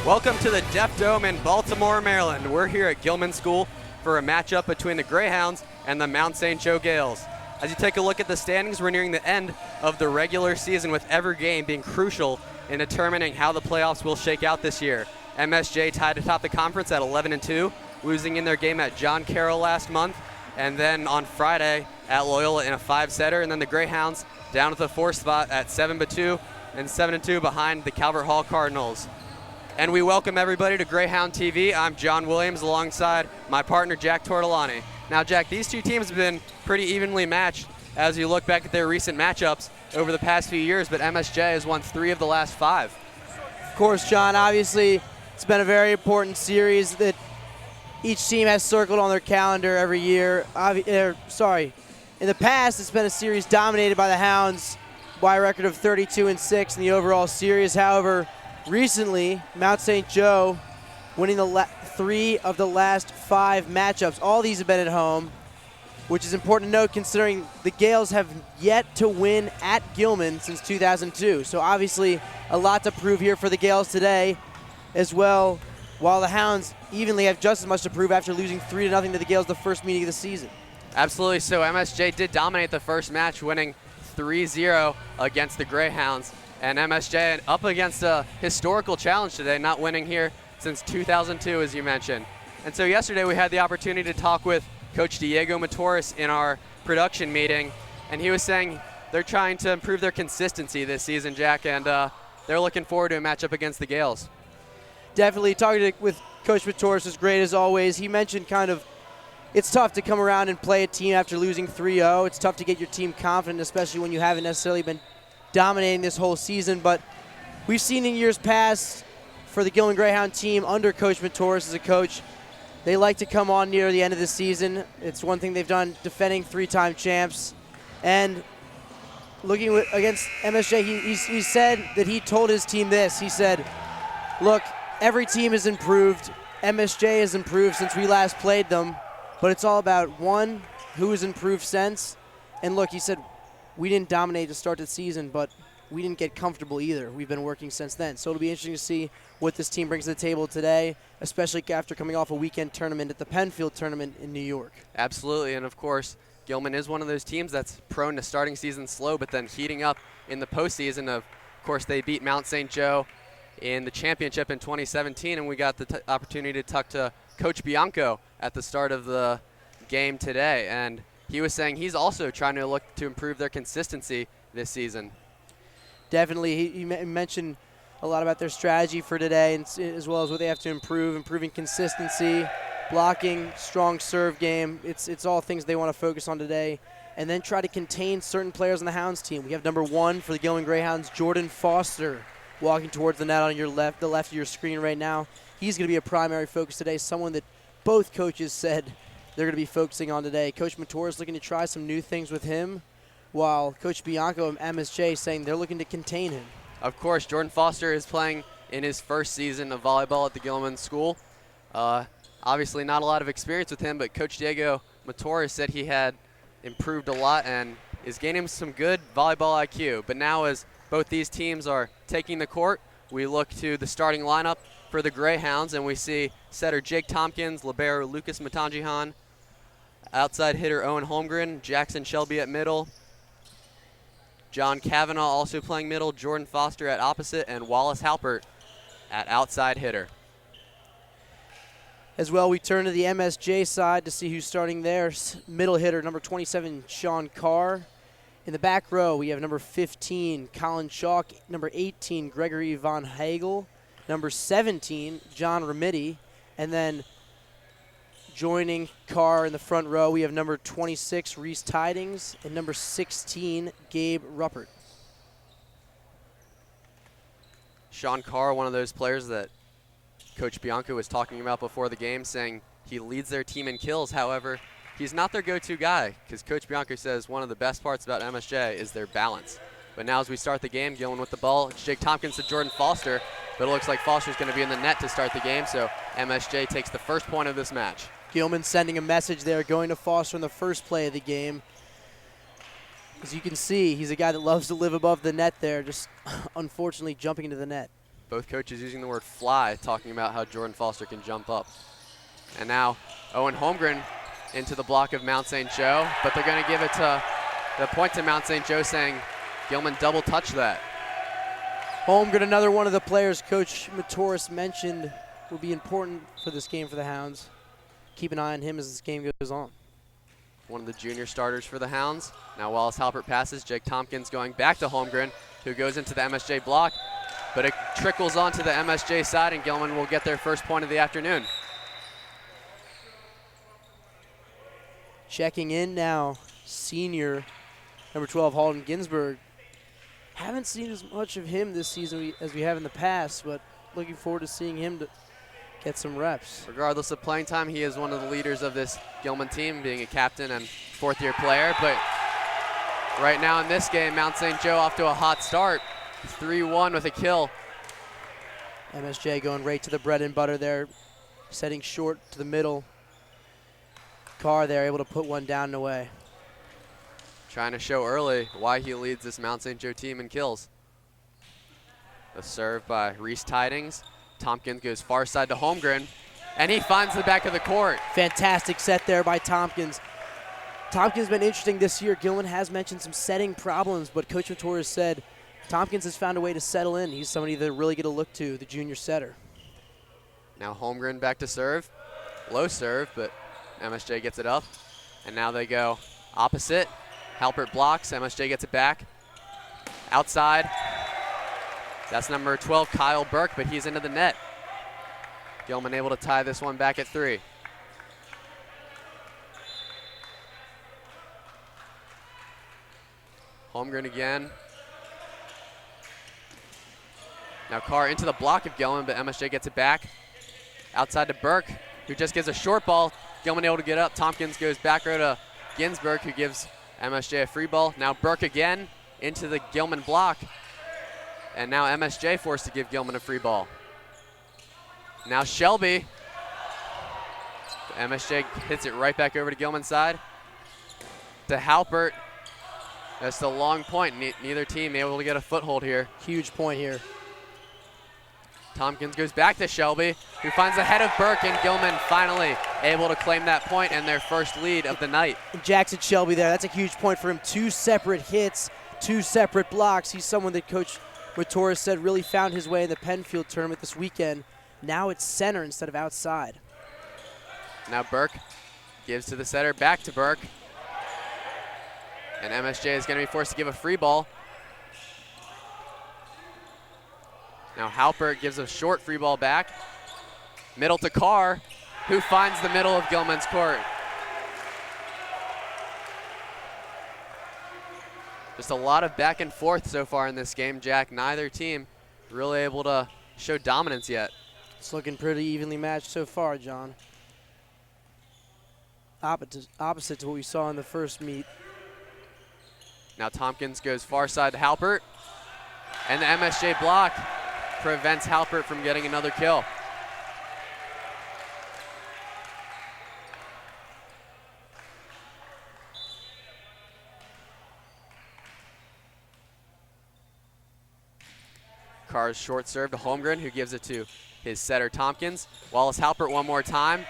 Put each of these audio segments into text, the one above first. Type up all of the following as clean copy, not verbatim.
Welcome to the Deaf Dome in Baltimore, Maryland. We're here at Gilman School for a matchup between the Greyhounds and the Mount St. Joe Gales. As you take a look at the standings, we're nearing the end of the regular season, with every game being crucial in determining how the playoffs will shake out this year. MSJ tied atop the conference at 11-2, losing in their game at John Carroll last month, and then on Friday at Loyola in a 5-setter. And then the Greyhounds down at the 4th spot at 7-2 and 7-2 behind the Calvert Hall Cardinals. And we welcome everybody to Greyhound TV. I'm John Williams alongside my partner Jack Tortolani. Now Jack, these two teams have been pretty evenly matched as you look back at their recent matchups over the past few years, but MSJ has won 3 of the last 5. Of course, John, obviously it's been a very important series that each team has circled on their calendar every year. In the past, it's been a series dominated by the Hounds by a record of 32-6 in the overall series. However, recently, Mount St. Joe winning 3 of the last 5 matchups. All these have been at home, which is important to note considering the Gales have yet to win at Gilman since 2002. So obviously a lot to prove here for the Gales today as well, while the Hounds evenly have just as much to prove after losing 3-0 to the Gales the first meeting of the season. Absolutely. So MSJ did dominate the first match, winning 3-0 against the Greyhounds. And MSJ up against a historical challenge today, not winning here since 2002, as you mentioned. And so yesterday we had the opportunity to talk with Coach Diego Matoris in our production meeting, and he was saying they're trying to improve their consistency this season, Jack, and they're looking forward to a matchup against the Gales. Definitely. Talking with Coach Matoris was great as always. He mentioned it's tough to come around and play a team after losing 3-0. It's tough to get your team confident, especially when you haven't necessarily been dominating this whole season, but we've seen in years past for the Gilman Greyhound team under Coach Matoris as a coach, they like to come on near the end of the season. It's one thing they've done, defending 3-time champs. And looking against MSJ, he said that he told his team this. He said, look, every team has improved. MSJ has improved since we last played them, but it's all about, one, who has improved since. And look, he said, we didn't dominate to start the season, but we didn't get comfortable either. We've been working since then. So it'll be interesting to see what this team brings to the table today, especially after coming off a weekend tournament at the Penfield tournament in New York. Absolutely, and of course, Gilman is one of those teams that's prone to starting season slow, but then heating up in the postseason. Of course, they beat Mount St. Joe in the championship in 2017, and we got the opportunity to talk to Coach Bianco at the start of the game today, and he was saying he's also trying to look to improve their consistency this season. Definitely. He mentioned a lot about their strategy for today, and as well as what they have to improve, improving consistency, blocking, strong serve game. It's all things they want to focus on today, and then try to contain certain players on the Hounds team. We have number 1 for the Gilman Greyhounds, Jordan Foster, walking towards the net on your left, the left of your screen right now. He's going to be a primary focus today, someone that both coaches said they're going to be focusing on today. Coach Matoris looking to try some new things with him, while Coach Bianco and MSJ saying they're looking to contain him. Of course, Jordan Foster is playing in his first season of volleyball at the Gilman School. Obviously not a lot of experience with him, but Coach Diego Matoris said he had improved a lot and is gaining some good volleyball IQ. But now as both these teams are taking the court, we look to the starting lineup for the Greyhounds, and we see setter Jake Tompkins, libero Lucas Matanjihan, outside hitter Owen Holmgren, Jackson Shelby at middle, John Kavanaugh also playing middle, Jordan Foster at opposite, and Wallace Halpert at outside hitter. As well, we turn to the MSJ side to see who's starting there. Middle hitter, number 27, Sean Carr. In the back row, we have number 15, Colin Chalk, number 18, Gregory Von Hagel, number 17, John Remedy, and then joining Carr in the front row, we have number 26, Reese Tidings, and number 16, Gabe Ruppert. Sean Carr, one of those players that Coach Bianco was talking about before the game, saying he leads their team in kills. However, he's not their go-to guy, because Coach Bianco says one of the best parts about MSJ is their balance. But now as we start the game, Gilman with the ball, it's Jake Tompkins to Jordan Foster, but it looks like Foster's going to be in the net to start the game, so MSJ takes the first point of this match. Gilman sending a message there, going to Foster in the first play of the game. As you can see, he's a guy that loves to live above the net there, just unfortunately jumping into the net. Both coaches using the word fly, talking about how Jordan Foster can jump up. And now Owen Holmgren into the block of Mount St. Joe, but they're going to give it to the point to Mount St. Joe, saying Gilman double touch that. Holmgren, another one of the players Coach Matoris mentioned will be important for this game for the Hounds. Keep an eye on him as this game goes on. One of the junior starters for the Hounds. Now Wallace Halpert passes. Jake Tompkins going back to Holmgren, who goes into the MSJ block, but it trickles onto the MSJ side, and Gilman will get their first point of the afternoon. Checking in now, senior number 12, Halden Ginsberg. Haven't seen as much of him this season as we have in the past, but looking forward to seeing him to get some reps. Regardless of playing time, he is one of the leaders of this Gilman team, being a captain and fourth-year player. But right now in this game, Mount St. Joe off to a hot start, 3-1 with a kill. MSJ going right to the bread and butter there, setting short to the middle. Carr there able to put one down and away. Trying to show early why he leads this Mount St. Joe team in kills. The serve by Reese Tidings. Tompkins goes far side to Holmgren, and he finds the back of the court. Fantastic set there by Tompkins. Tompkins has been interesting this year. Gilman has mentioned some setting problems, but Coach Matoris said Tompkins has found a way to settle in. He's somebody they're really going to look to, the junior setter. Now Holmgren back to serve. Low serve, but MSJ gets it up. And now they go opposite. Halpert blocks, MSJ gets it back. Outside. That's number 12, Kyle Burke, but he's into the net. Gilman able to tie this one back at 3. Holmgren again. Now Carr into the block of Gilman, but MSJ gets it back. Outside to Burke, who just gives a short ball. Gilman able to get up. Tompkins goes back row to Ginsberg, who gives MSJ a free ball. Now Burke again into the Gilman block. And now MSJ forced to give Gilman a free ball. Now Shelby. MSJ hits it right back over to Gilman's side. To Halpert. That's the long point. Neither team able to get a foothold here. Huge point here. Tompkins goes back to Shelby, who finds the head of Burke, and Gilman finally able to claim that point and their first lead of the night. Jackson Shelby there, that's a huge point for him. 2 separate hits, 2 separate blocks. He's someone that Coach Matoris said really found his way in the Penfield tournament this weekend. Now it's center instead of outside. Now Burke gives to the setter, back to Burke. And MSJ is going to be forced to give a free ball. Now Halpert gives a short free ball back. Middle to Carr, who finds the middle of Gilman's court. Just a lot of back and forth so far in this game, Jack. Neither team really able to show dominance yet. It's looking pretty evenly matched so far, John. Opposite to what we saw in the first meet. Now Tompkins goes far side to Halpert. And the MSJ block prevents Halpert from getting another kill. Carr's short serve to Holmgren, who gives it to his setter Tompkins. Wallace Halpert one more time.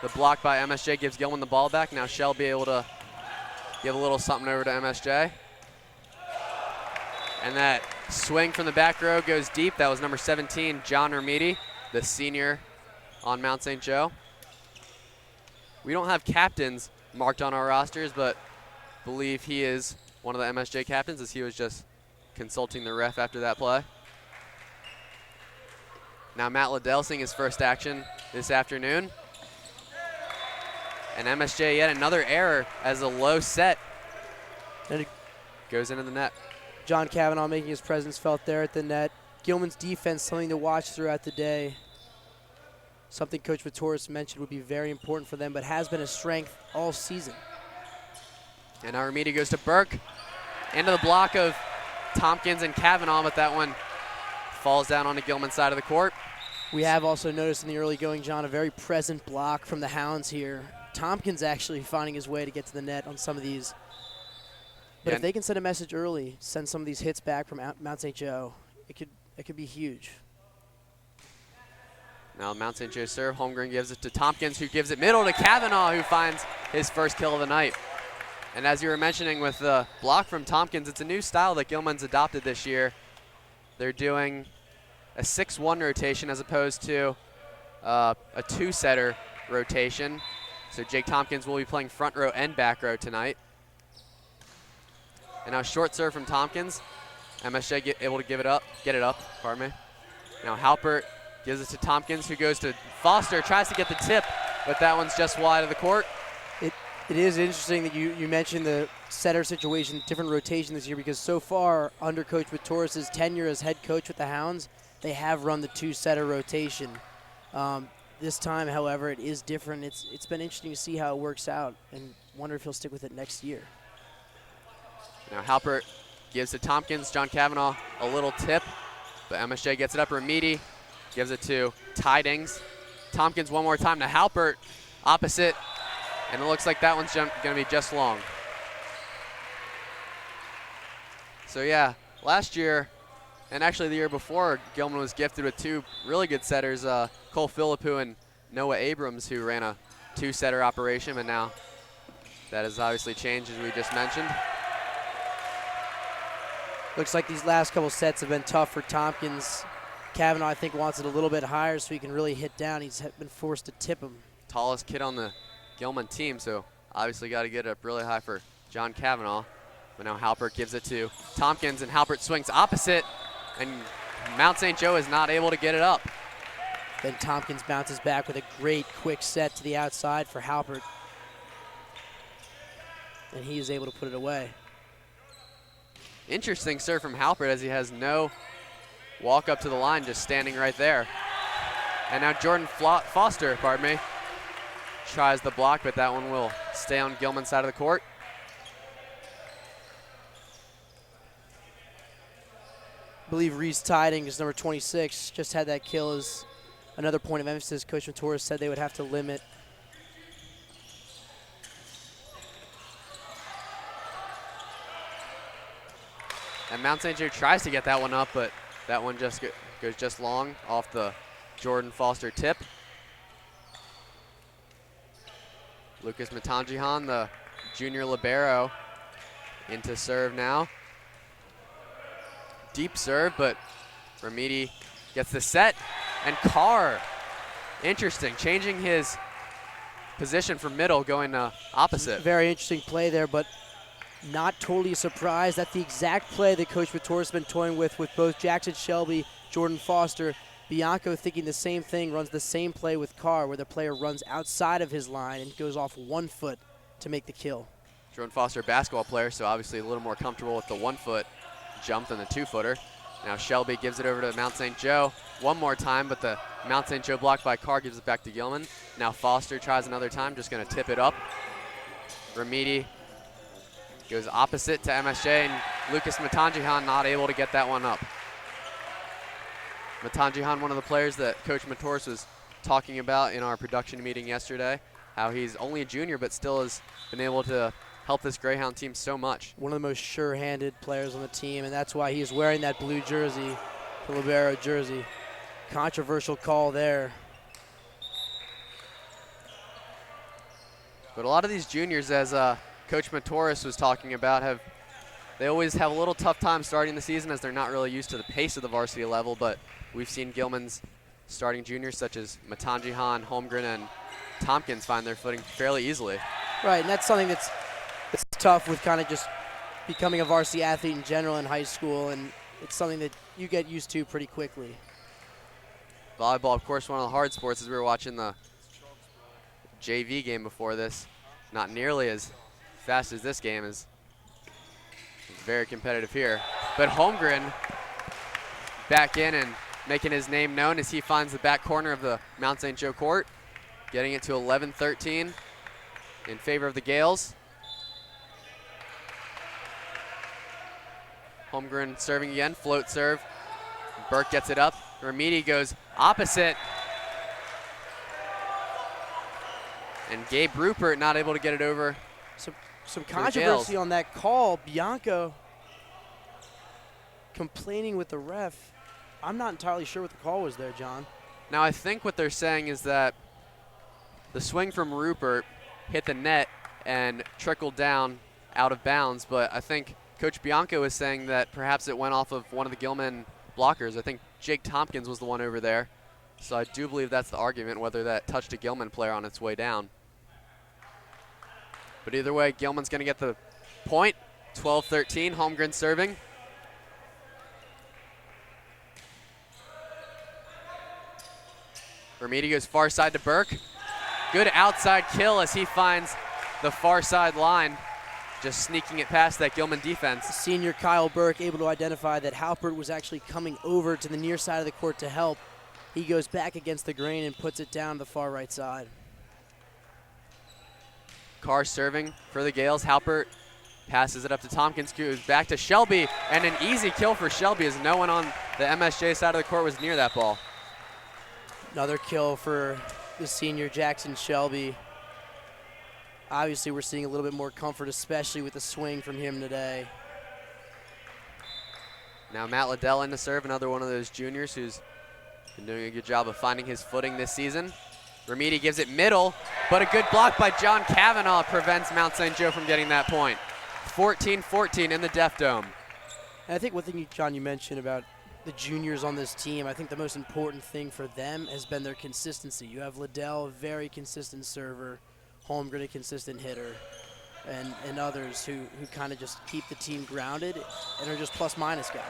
The block by MSJ gives Gilman the ball back. Now Shelby able to give a little something over to MSJ. And that swing from the back row goes deep. That was number 17, John Ermiti, the senior on Mount St. Joe. We don't have captains marked on our rosters, but believe he is one of the MSJ captains, as he was just consulting the ref after that play. Now Matt Liddell seeing his first action this afternoon. And MSJ yet another error as a low set. And it goes into the net. John Cavanaugh making his presence felt there at the net. Gilman's defense, something to watch throughout the day. Something Coach Matoris mentioned would be very important for them, but has been a strength all season. And now Ermiti goes to Burke. Into the block of Tompkins and Cavanaugh, but that one falls down on the Gilman side of the court. We have also noticed in the early going, John, a very present block from the Hounds here. Tompkins actually finding his way to get to the net on some of these. But if they can send a message early, send some of these hits back from Mount St. Joe, it could be huge. Now Mount St. Joe serve. Holmgren gives it to Tompkins, who gives it middle to Kavanaugh, who finds his first kill of the night. And as you were mentioning with the block from Tompkins, it's a new style that Gilman's adopted this year. They're doing a 6-1 rotation as opposed to a 2-setter rotation. So Jake Tompkins will be playing front row and back row tonight. And now short serve from Tompkins. MSJ able to get it up, pardon me. Now Halpert gives it to Tompkins, who goes to Foster, tries to get the tip, but that one's just wide of the court. It is interesting that you mentioned the setter situation, different rotation this year, because so far under Coach Matoris' tenure as head coach with the Hounds, they have run the 2-setter rotation. This time, however, it is different. It's been interesting to see how it works out, and wonder if he'll stick with it next year. Now Halpert gives to Tompkins. John Kavanaugh a little tip, but MSJ gets it up. Remedi gives it to Tidings. Tompkins one more time to Halpert, opposite, and it looks like that one's going to be just long. So yeah, last year, and actually the year before, Gilman was gifted with 2 really good setters, Cole Philippou and Noah Abrams, who ran a 2-setter operation, but now that has obviously changed, as we just mentioned. Looks like these last couple sets have been tough for Tompkins. Kavanaugh, I think, wants it a little bit higher so he can really hit down. He's been forced to tip him. Tallest kid on the Gilman team, so obviously got to get it up really high for John Kavanaugh. But now Halpert gives it to Tompkins, and Halpert swings opposite, and Mount St. Joe is not able to get it up. Then Tompkins bounces back with a great quick set to the outside for Halpert. And he is able to put it away. Interesting serve from Halpert, as he has no walk up to the line, just standing right there. And now Jordan Foster, tries the block, but that one will stay on Gilman's side of the court. I believe Reese Tidings, number 26, just had that kill as another point of emphasis. Coach Matoris said they would have to limit. And Mount St. Joe tries to get that one up, but that one just goes just long off the Jordan Foster tip. Lucas Matanjihan, the junior libero, into serve now. Deep serve, but Remedi gets the set. And Carr, interesting, changing his position from middle, going opposite. Very interesting play there, but not totally surprised. That's the exact play that Coach Matoris has been toying with both Jackson Shelby, Jordan Foster. Bianco thinking the same thing, runs the same play with Carr, where the player runs outside of his line and goes off 1 foot to make the kill. Jordan Foster, basketball player, so obviously a little more comfortable with the 1 foot jump than the 2-footer. Now Shelby gives it over to Mount St. Joe one more time, but the Mount St. Joe blocked by Carr gives it back to Gilman. Now Foster tries another time, just going to tip it up. Remedi goes opposite to MSJ, and Lucas Matanjihan not able to get that one up. Matanjihan, one of the players that Coach Matoris was talking about in our production meeting yesterday, how he's only a junior but still has been able to help this Greyhound team so much. One of the most sure-handed players on the team, and that's why he's wearing that blue jersey, the libero jersey. Controversial call there. But a lot of these juniors, as Coach Matoris was talking about, they always have a little tough time starting the season, as they're not really used to the pace of the varsity level, but we've seen Gilman's starting juniors such as Matanjihan, Holmgren, and Tompkins find their footing fairly easily. Right, and that's something that's tough with kind of just becoming a varsity athlete in general in high school, and it's something that you get used to pretty quickly. Volleyball, of course, one of the hard sports, as we were watching the JV game before this. Not nearly as fast as this game is. Very competitive here. But Holmgren back in and making his name known as he finds the back corner of the Mount St. Joe court, getting it to 11-13 in favor of the Gales. Holmgren serving again, float serve. Burke gets it up. Remedi goes opposite. And Gabe Rupert not able to get it over. Some controversy on that call. Bianco complaining with the ref. I'm not entirely sure what the call was there, John. Now I think what they're saying is that the swing from Rupert hit the net and trickled down out of bounds, but I think Coach Bianco is saying that perhaps it went off of one of the Gilman blockers. I think Jake Tompkins was the one over there. So I do believe that's the argument, whether that touched a Gilman player on its way down. But either way, Gilman's going to get the point. 12-13, Holmgren serving. Vermeede goes far side to Burke. Good outside kill as he finds the far side line, just sneaking it past that Gilman defense. Senior Kyle Burke able to identify that Halpert was actually coming over to the near side of the court to help. He goes back against the grain and puts it down the far right side. Carr serving for the Gales. Halpert passes it up to Tompkins, goes back to Shelby, and an easy kill for Shelby as no one on the MSJ side of the court was near that ball. Another kill for the senior Jackson Shelby. Obviously, we're seeing a little bit more comfort, especially with the swing from him today. Now Matt Liddell in to serve, another one of those juniors who's been doing a good job of finding his footing this season. Vermeede gives it middle, but a good block by John Cavanaugh prevents Mount St. Joe from getting that point. 14-14 in the Deaf Dome. And I think one thing, John, you mentioned about the juniors on this team, I think the most important thing for them has been their consistency. You have Liddell, a very consistent server, Holmgren, a consistent hitter, and others who kind of just keep the team grounded and are just plus-minus guys.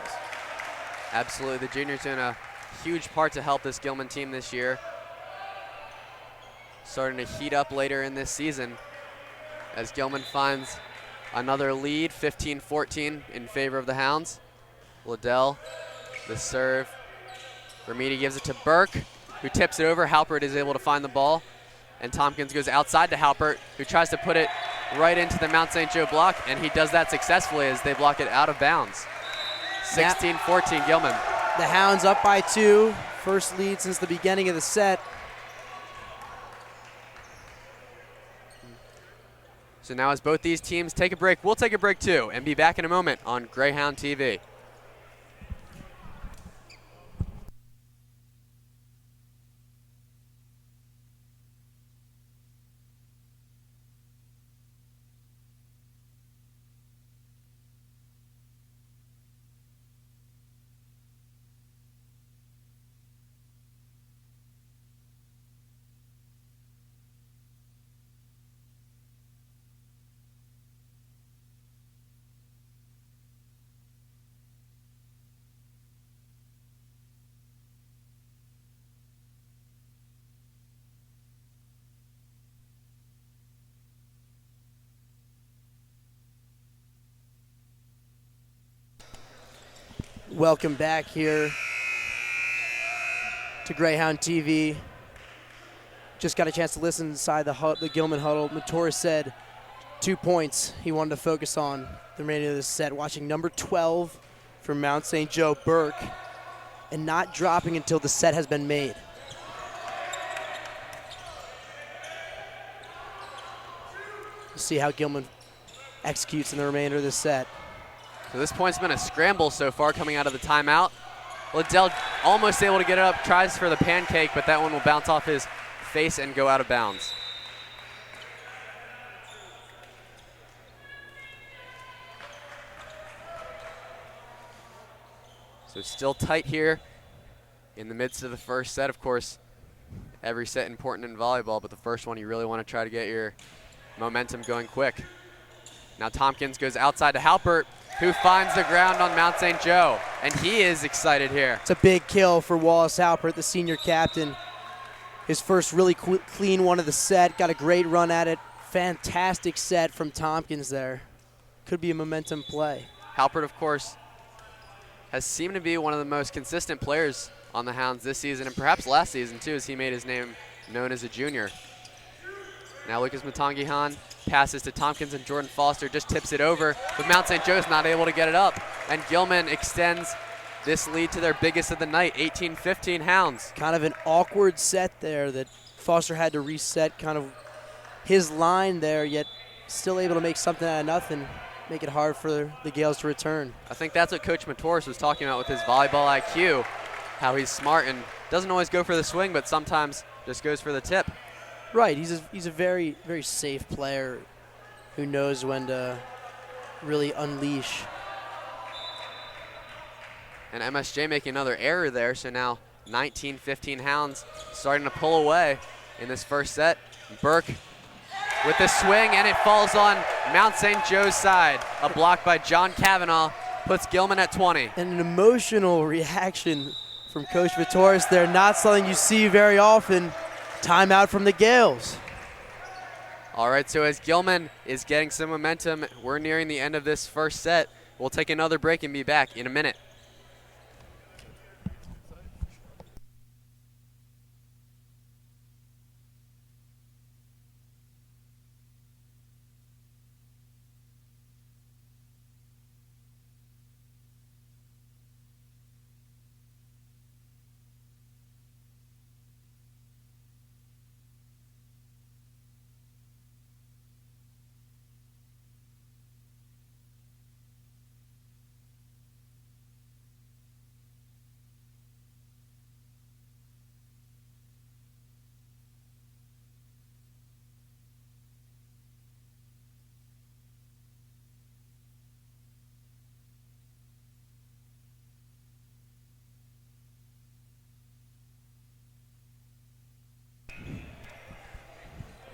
Absolutely. The juniors doing a huge part to help this Gilman team this year. Starting to heat up later in this season as Gilman finds another lead, 15-14 in favor of the Hounds. Liddell, the serve. Vermeede gives it to Burke, who tips it over. Halpert is able to find the ball. And Tompkins goes outside to Halpert, who tries to put it right into the Mount St. Joe block, and he does that successfully as they block it out of bounds. 16-14 Gilman. The Hounds up by 2. First lead since the beginning of the set. So now as both these teams take a break, we'll take a break too and be back in a moment on Greyhound TV. Welcome back here to Greyhound TV. Just got a chance to listen inside the Gilman huddle. Matoris said 2 points he wanted to focus on the remainder of the set. Watching number 12 from Mount St. Joe, Burke, and not dropping until the set has been made. We'll see how Gilman executes in the remainder of the set. So this point's been a scramble so far coming out of the timeout. Liddell almost able to get it up, tries for the pancake, but that one will bounce off his face and go out of bounds. So still tight here in the midst of the first set. Of course, every set important in volleyball, but the first one you really want to try to get your momentum going quick. Now Tompkins goes outside to Halpert, who finds the ground on Mount St. Joe, and he is excited here. It's a big kill for Wallace Halpert, the senior captain. His first really clean one of the set, got a great run at it. Fantastic set from Tompkins there. Could be a momentum play. Halpert, of course, has seemed to be one of the most consistent players on the Hounds this season, and perhaps last season too, as he made his name known as a junior. Now Lucas Matangihan passes to Tompkins, and Jordan Foster just tips it over, but Mount St. Joe's not able to get it up. And Gilman extends this lead to their biggest of the night, 18-15 Hounds. Kind of an awkward set there that Foster had to reset kind of his line there, yet still able to make something out of nothing, make it hard for the Gales to return. I think that's what Coach Matoris was talking about with his volleyball IQ. how he's smart and doesn't always go for the swing, but sometimes just goes for the tip. Right, he's a very, very safe player who knows when to really unleash. And MSJ making another error there, so now 19-15 Hounds starting to pull away in this first set. Burke with the swing, and it falls on Mount St. Joe's side. A block by John Cavanaugh puts Gilman at 20. And an emotional reaction from Coach Vitoris there, not something you see very often. Timeout from the Gales. All right, so as Gilman is getting some momentum, we're nearing the end of this first set. We'll take another break and be back in a minute.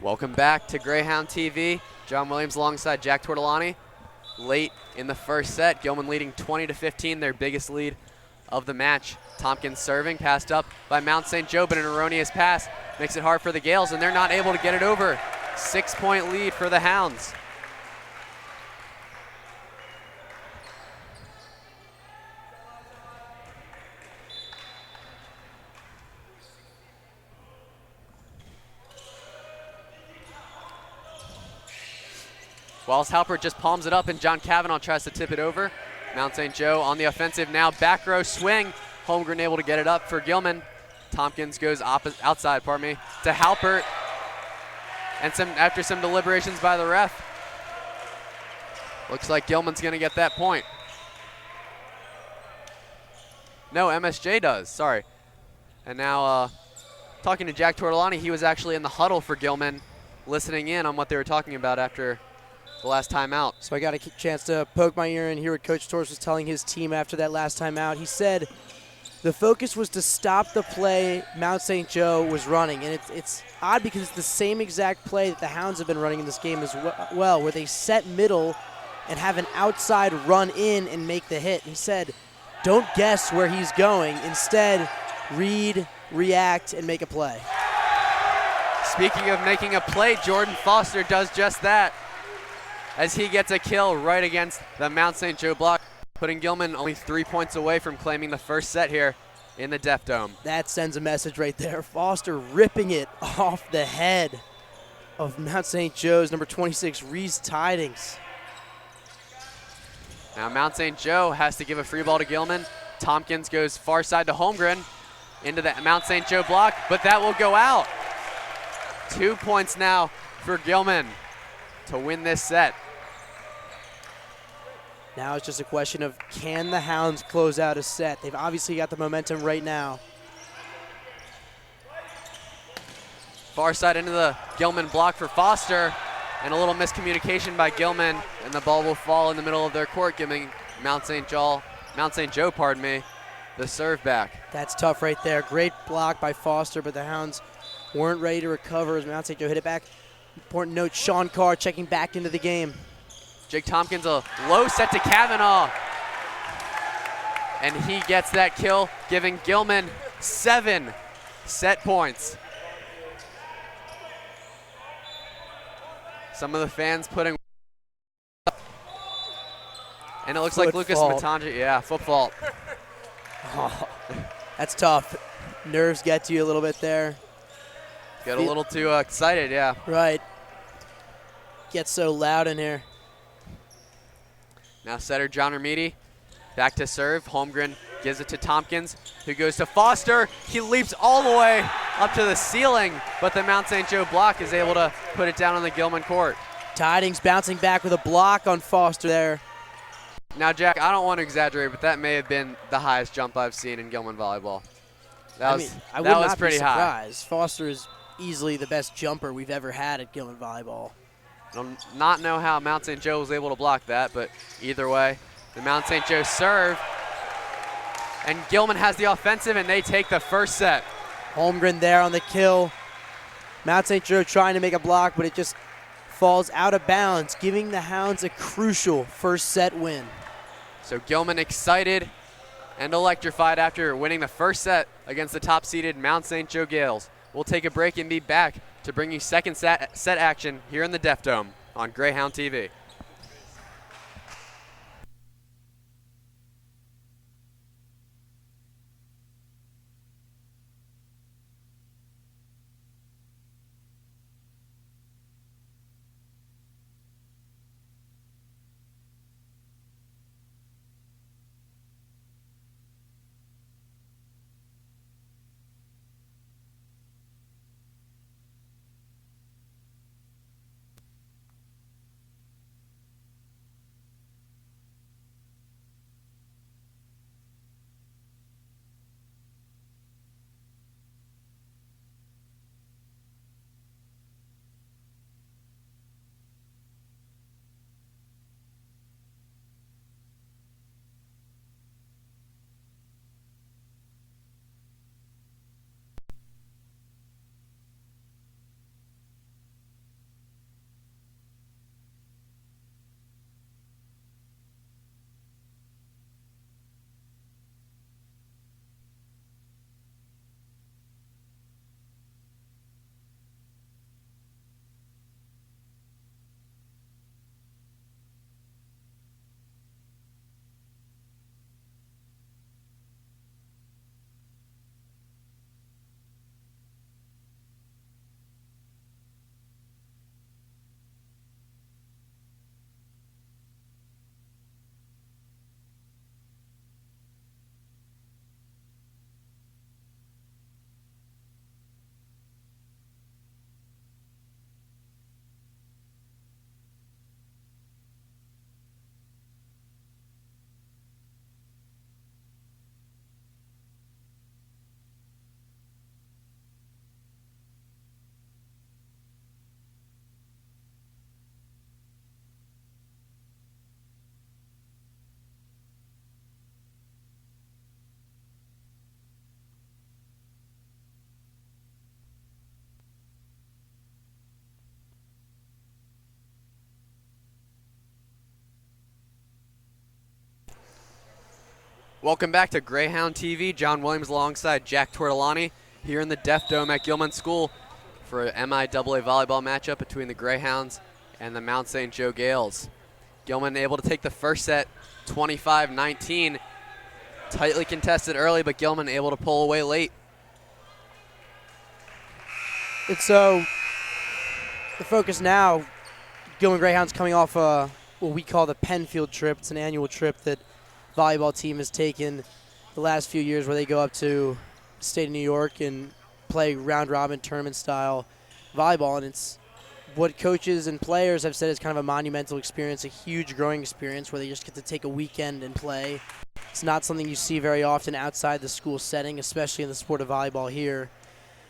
Welcome back to Greyhound TV. John Williams alongside Jack Tortolani. Late in the first set, Gilman leading 20-15, their biggest lead of the match. Tompkins serving, passed up by Mount St. Joe, but an erroneous pass makes it hard for the Gales, and they're not able to get it over. 6-point lead for the Hounds. Wallace Halpert just palms it up, and John Cavanaugh tries to tip it over. Mount St. Joe on the offensive now. Back row swing. Holmgren able to get it up for Gilman. Tompkins goes outside, to Halpert. And after some deliberations by the ref, looks like Gilman's going to get that point. No, MSJ does, sorry. And now talking to Jack Tortolani, he was actually in the huddle for Gilman, listening in on what they were talking about after the last time out. So I got a chance to poke my ear and hear what Coach Torres was telling his team after that last time out. He said the focus was to stop the play Mount St. Joe was running. And it's odd because it's the same exact play that the Hounds have been running in this game as well, where they set middle and have an outside run in and make the hit. He said, don't guess where he's going. Instead, read, react, and make a play. Speaking of making a play, Jordan Foster does just that, as he gets a kill right against the Mount St. Joe block, putting Gilman only 3 points away from claiming the first set here in the Deaf Dome. That sends a message right there. Foster ripping it off the head of Mount St. Joe's number 26, Reese Tidings. Now Mount St. Joe has to give a free ball to Gilman. Tompkins goes far side to Holmgren into the Mount St. Joe block, but that will go out. 2 points now for Gilman to win this set. Now it's just a question of, can the Hounds close out a set? They've obviously got the momentum right now. Far side into the Gilman block for Foster, and a little miscommunication by Gilman, and the ball will fall in the middle of their court, giving Mount St. Joe, the serve back. That's tough right there. Great block by Foster, but the Hounds weren't ready to recover as Mount St. Joe hit it back. Important note, Sean Carr checking back into the game. Jake Tompkins, a low set to Cavanaugh. And he gets that kill, giving Gilman 7 set points. Some of the fans putting, and it looks like Lucas Matangi, foot fault. Oh, that's tough. Nerves get to you a little bit there. Get a little too excited, yeah. Right. Gets so loud in here. Now setter John Ermiti, back to serve. Holmgren gives it to Tompkins, who goes to Foster. He leaps all the way up to the ceiling, but the Mount St. Joe block is able to put it down on the Gilman court. Tidings bouncing back with a block on Foster there. Now, Jack, I don't want to exaggerate, but that may have been the highest jump I've seen in Gilman volleyball. That I would was not pretty be high. surprised. Foster is easily the best jumper we've ever had at Gilman Volleyball. I do not know how Mount St. Joe was able to block that, but either way, the Mount St. Joe serve. And Gilman has the offensive, and they take the first set. Holmgren there on the kill. Mount St. Joe trying to make a block, but it just falls out of bounds, giving the Hounds a crucial first set win. So Gilman excited and electrified after winning the first set against the top-seeded Mount St. Joe Gales. We'll take a break and be back to bring you second set action here in the Deaf Dome on Greyhound TV. Welcome back to Greyhound TV. John Williams alongside Jack Tortolani here in the Deaf Dome at Gilman School for an MIAA volleyball matchup between the Greyhounds and the Mount St. Joe Gales. Gilman able to take the first set 25-19. Tightly contested early, but Gilman able to pull away late. It's so the focus now, Gilman Greyhounds coming off what we call the Penfield trip. It's an annual trip that volleyball team has taken the last few years where they go up to the state of New York and play round-robin tournament-style volleyball. And it's what coaches and players have said is kind of a monumental experience, a huge growing experience where they just get to take a weekend and play. It's not something you see very often outside the school setting, especially in the sport of volleyball here.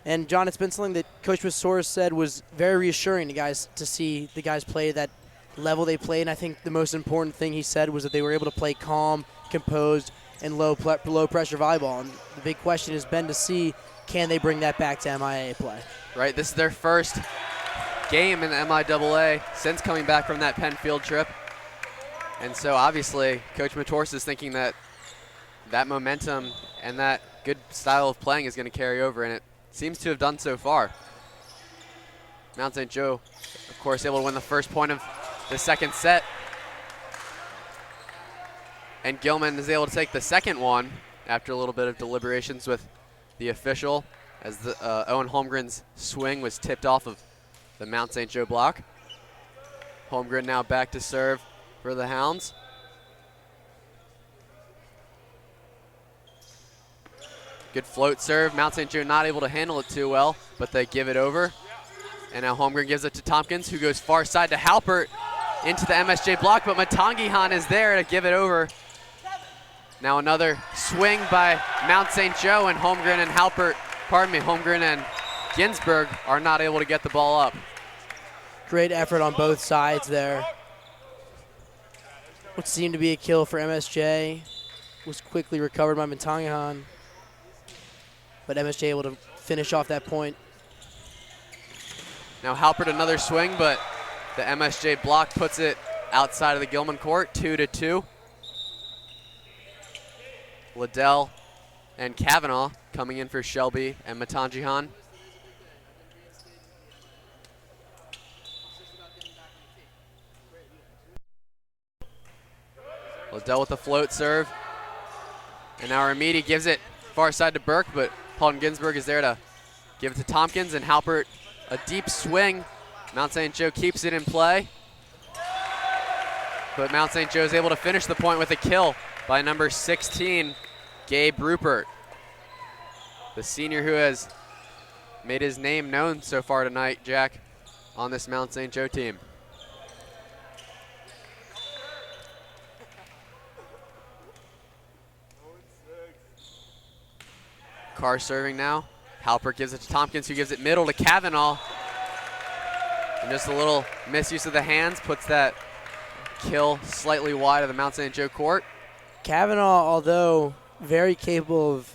And, John, it's been something that Coach Wisoris said was very reassuring to see the guys play that level they played. And I think the most important thing he said was that they were able to play calm, composed, and low pressure volleyball. And the big question has been to see, can they bring that back to MIAA play? Right, this is their first game in the MIAA since coming back from that Penfield trip. And so obviously Coach Mators is thinking that that momentum and that good style of playing is going to carry over, and it seems to have done so far. Mount St. Joe, of course, able to win the first point of the second set. And Gilman is able to take the second one after a little bit of deliberations with the official, as the Owen Holmgren's swing was tipped off of the Mount St. Joe block. Holmgren now back to serve for the Hounds. Good float serve. Mount St. Joe not able to handle it too well, but they give it over. And now Holmgren gives it to Tompkins, who goes far side to Halpert into the MSJ block, but Matangihan is there to give it over. Now another swing by Mount St. Joe, and Holmgren and Holmgren and Ginsburg are not able to get the ball up. Great effort on both sides there. What seemed to be a kill for MSJ was quickly recovered by Matangihan, but MSJ able to finish off that point. Now Halpert another swing, but the MSJ block puts it outside of the Gilman court, 2-2. Liddell and Kavanaugh coming in for Shelby and Matangihan. Liddell with the float serve. And now Ramidi gives it far side to Burke, but Paulton Ginsburg is there to give it to Tompkins, and Halpert a deep swing. Mount St. Joe keeps it in play. But Mount St. Joe is able to finish the point with a kill by number 16, Gabe Rupert. The senior who has made his name known so far tonight, Jack, on this Mount St. Joe team. Carr serving now. Halpert gives it to Tompkins, who gives it middle to Kavanaugh. And just a little misuse of the hands puts that kill slightly wide of the Mount St. Joe court. Kavanaugh, although very capable of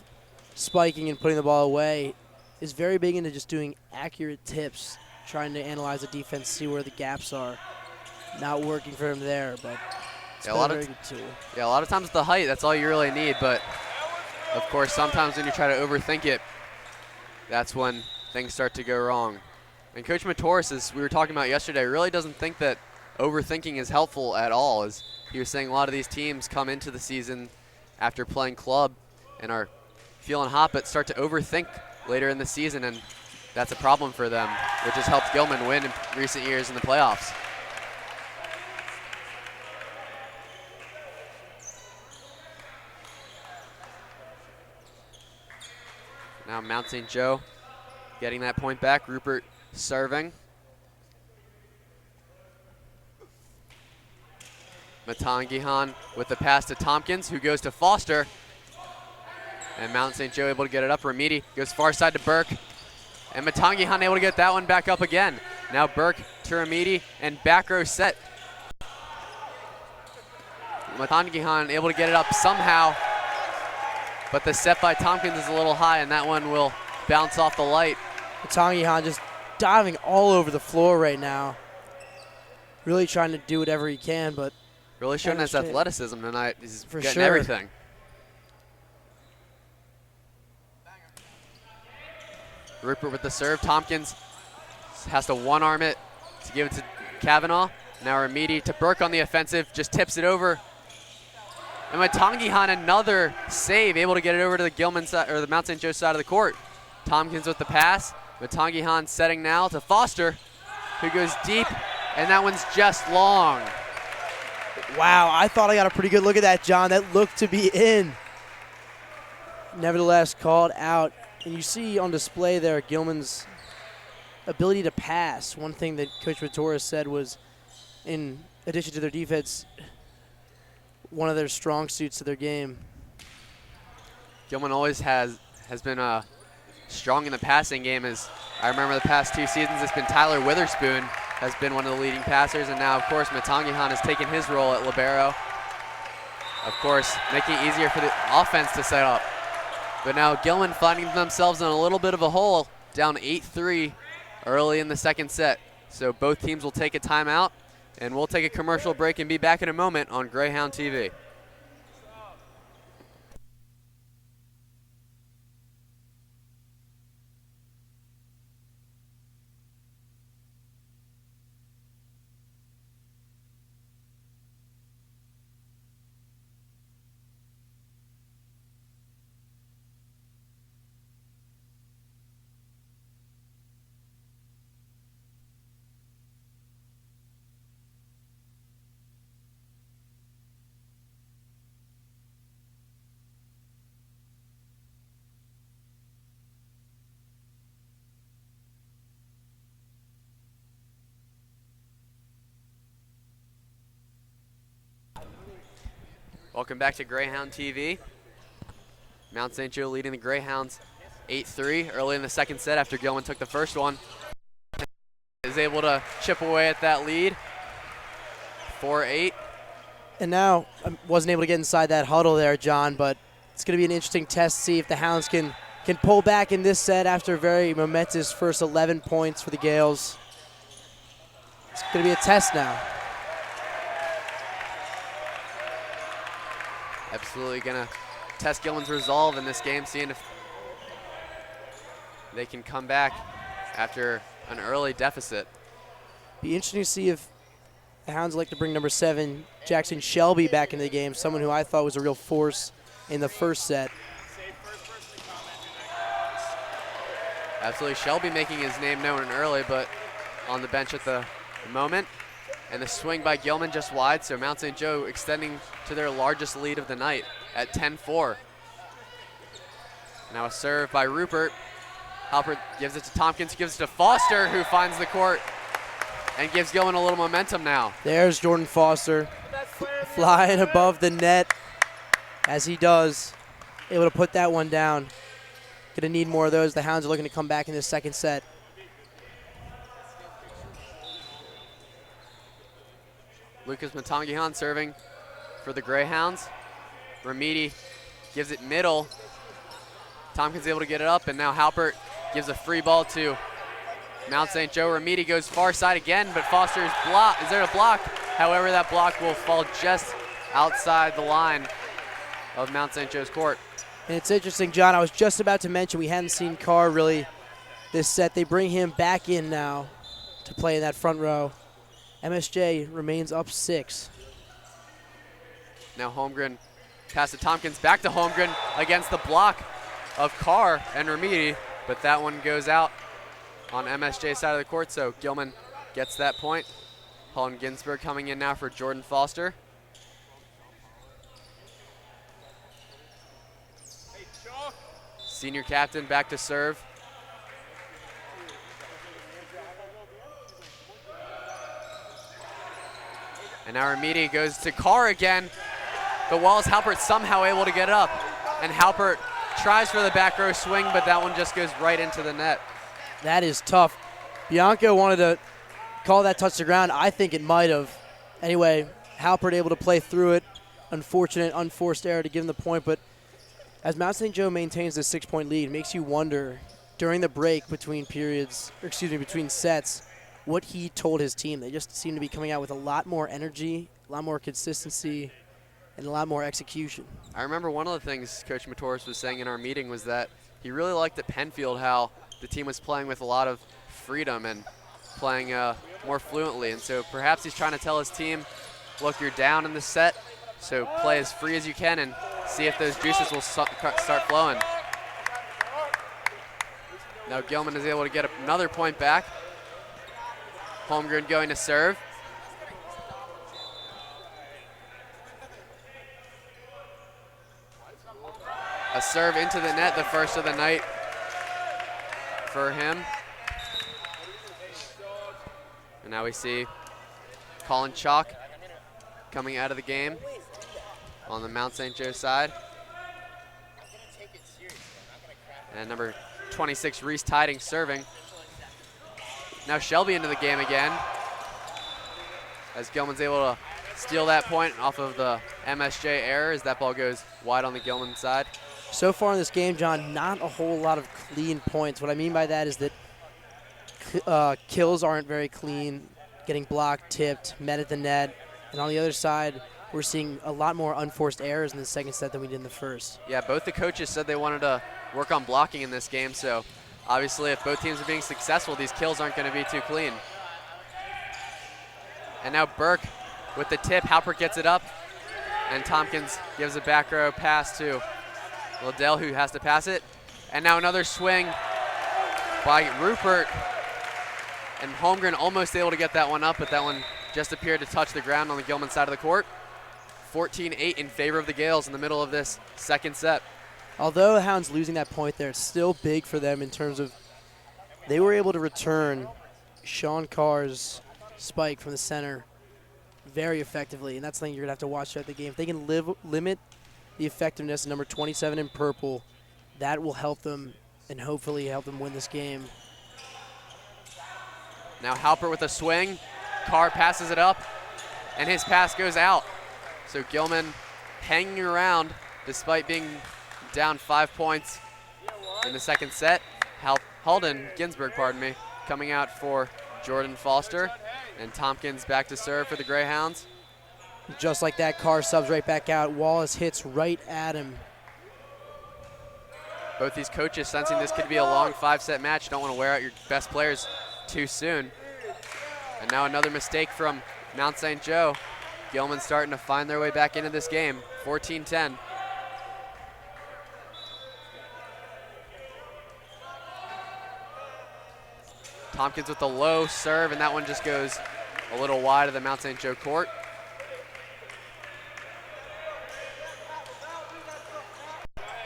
spiking and putting the ball away, is very big into just doing accurate tips, trying to analyze the defense, see where the gaps are. Not working for him there, but it's a very good tool. Yeah, a lot of times the height, that's all you really need, but of course, sometimes when you try to overthink it, that's when things start to go wrong. And Coach Matoris, as we were talking about yesterday, really doesn't think that overthinking is helpful at all. As he was saying, a lot of these teams come into the season after playing club and are feeling hot, but start to overthink later in the season, and that's a problem for them, which has helped Gilman win in recent years in the playoffs. Now Mount St. Joe getting that point back. Rupert serving. Matangihan with the pass to Tompkins, who goes to Foster. And Mount St. Joe able to get it up. Ramidi goes far side to Burke. And Matangihan able to get that one back up again. Now Burke to Ramidi, and back row set. Matangihan able to get it up somehow. But the set by Tompkins is a little high, and that one will bounce off the light. Matangihan just diving all over the floor right now. Really trying to do whatever he can, but really showing his athleticism tonight. He's for getting sure. everything. Rupert with the serve. Tompkins has to one-arm it to give it to Kavanaugh. Now Ramidi to Burke on the offensive, just tips it over. And Matangihan, another save, able to get it over to the Gilman side, or the Mount St. Joe side of the court. Tompkins with the pass. Matangihan setting now to Foster, who goes deep, and that one's just long. Wow, I thought I got a pretty good look at that, John. That looked to be in. Nevertheless, called out. And you see on display there Gilman's ability to pass. One thing that Coach Matoris said was, in addition to their defense, one of their strong suits of their game. Gilman always has been strong in the passing game. As I remember the past 2 seasons, it's been Tyler Witherspoon has been one of the leading passers, and now, of course, Matangihan has taken his role at libero. Of course, making it easier for the offense to set up. But now Gilman finding themselves in a little bit of a hole, down 8-3 early in the second set. So both teams will take a timeout, and we'll take a commercial break and be back in a moment on Greyhound TV. Welcome back to Greyhound TV. Mount St. Joe leading the Greyhounds 8-3 early in the second set after Gilman took the first one. Is able to chip away at that lead. 4-8. And now, I wasn't able to get inside that huddle there, John, but it's going to be an interesting test to see if the Hounds can pull back in this set after a very momentous first 11 points for the Gales. It's going to be a test now. Absolutely going to test Gilman's resolve in this game, seeing if they can come back after an early deficit. Be interesting to see if the Hounds like to bring number 7, Jackson Shelby, back into the game, someone who I thought was a real force in the first set. Absolutely, Shelby making his name known early, but on the bench at the moment. And the swing by Gilman just wide, so Mount St. Joe extending to their largest lead of the night at 10-4. Now a serve by Rupert. Halpert gives it to Tompkins, gives it to Foster, who finds the court and gives Gilman a little momentum now. There's Jordan Foster flying above the net as he does, able to put that one down. Gonna need more of those. The Hounds are looking to come back in the second set. Lucas Matangihan serving for the Greyhounds. Ramidi gives it middle. Tompkins able to get it up, and now Halpert gives a free ball to Mount St. Joe. Ramidi goes far side again, but Foster is blocked. Is there a block? However, that block will fall just outside the line of Mount St. Joe's court. And it's interesting, John, I was just about to mention we hadn't seen Carr really this set. They bring him back in now to play in that front row. MSJ remains up 6. Now Holmgren pass to Tompkins, back to Holmgren against the block of Carr and Ramidi, but that one goes out on MSJ's side of the court, so Gilman gets that point. Holland Ginsberg coming in now for Jordan Foster. Senior captain back to serve. And now Ramidi goes to Carr again, but Wallace Halpert somehow able to get it up. And Halpert tries for the back row swing, but that one just goes right into the net. That is tough. Bianco wanted to call that touch to ground. I think it might have. Anyway, Halpert able to play through it. Unfortunate, unforced error to give him the point, but as Mount St. Joe maintains this 6-point lead, it makes you wonder during the break between between sets, what he told his team. They just seem to be coming out with a lot more energy, a lot more consistency, and a lot more execution. I remember one of the things Coach Matoris was saying in our meeting was that he really liked at Penfield how the team was playing with a lot of freedom and playing more fluently. And so perhaps he's trying to tell his team, look, you're down in the set, so play as free as you can and see if those juices will start flowing. Now Gilman is able to get another point back. Holmgren going to serve. A serve into the net, the first of the night for him. And now we see Colin Chalk coming out of the game on the Mount St. Joe side. And number 26, Reese Tiding, serving. Now Shelby into the game again, as Gilman's able to steal that point off of the MSJ error as that ball goes wide on the Gilman side. So far in this game, John, not a whole lot of clean points. What I mean by that is that kills aren't very clean, getting blocked, tipped, met at the net. And on the other side, we're seeing a lot more unforced errors in the second set than we did in the first. Yeah, both the coaches said they wanted to work on blocking in this game, so obviously if both teams are being successful, these kills aren't going to be too clean. And now Burke with the tip. Halpert gets it up, and Tompkins gives a back row pass to Liddell, who has to pass it. And now another swing by Rupert. And Holmgren almost able to get that one up, but that one just appeared to touch the ground on the Gilman side of the court. 14-8 in favor of the Gales in the middle of this second set. Although the Hounds losing that point there, it's still big for them in terms of they were able to return Sean Carr's spike from the center very effectively, and that's something you're going to have to watch throughout the game. If they can limit the effectiveness of number 27 in purple, that will help them and hopefully help them win this game. Now Halpert with a swing. Carr passes it up, and his pass goes out. So Gilman hanging around despite being down 5 points in the second set. Ginsburg, coming out for Jordan Foster. And Tompkins back to serve for the Greyhounds. Just like that, Carr subs right back out. Wallace hits right at him. Both these coaches sensing this could be a long 5-set match. Don't want to wear out your best players too soon. And now another mistake from Mount St. Joe. Gilman starting to find their way back into this game. 14-10. Tompkins with the low serve, and that one just goes a little wide of the Mount St. Joe court.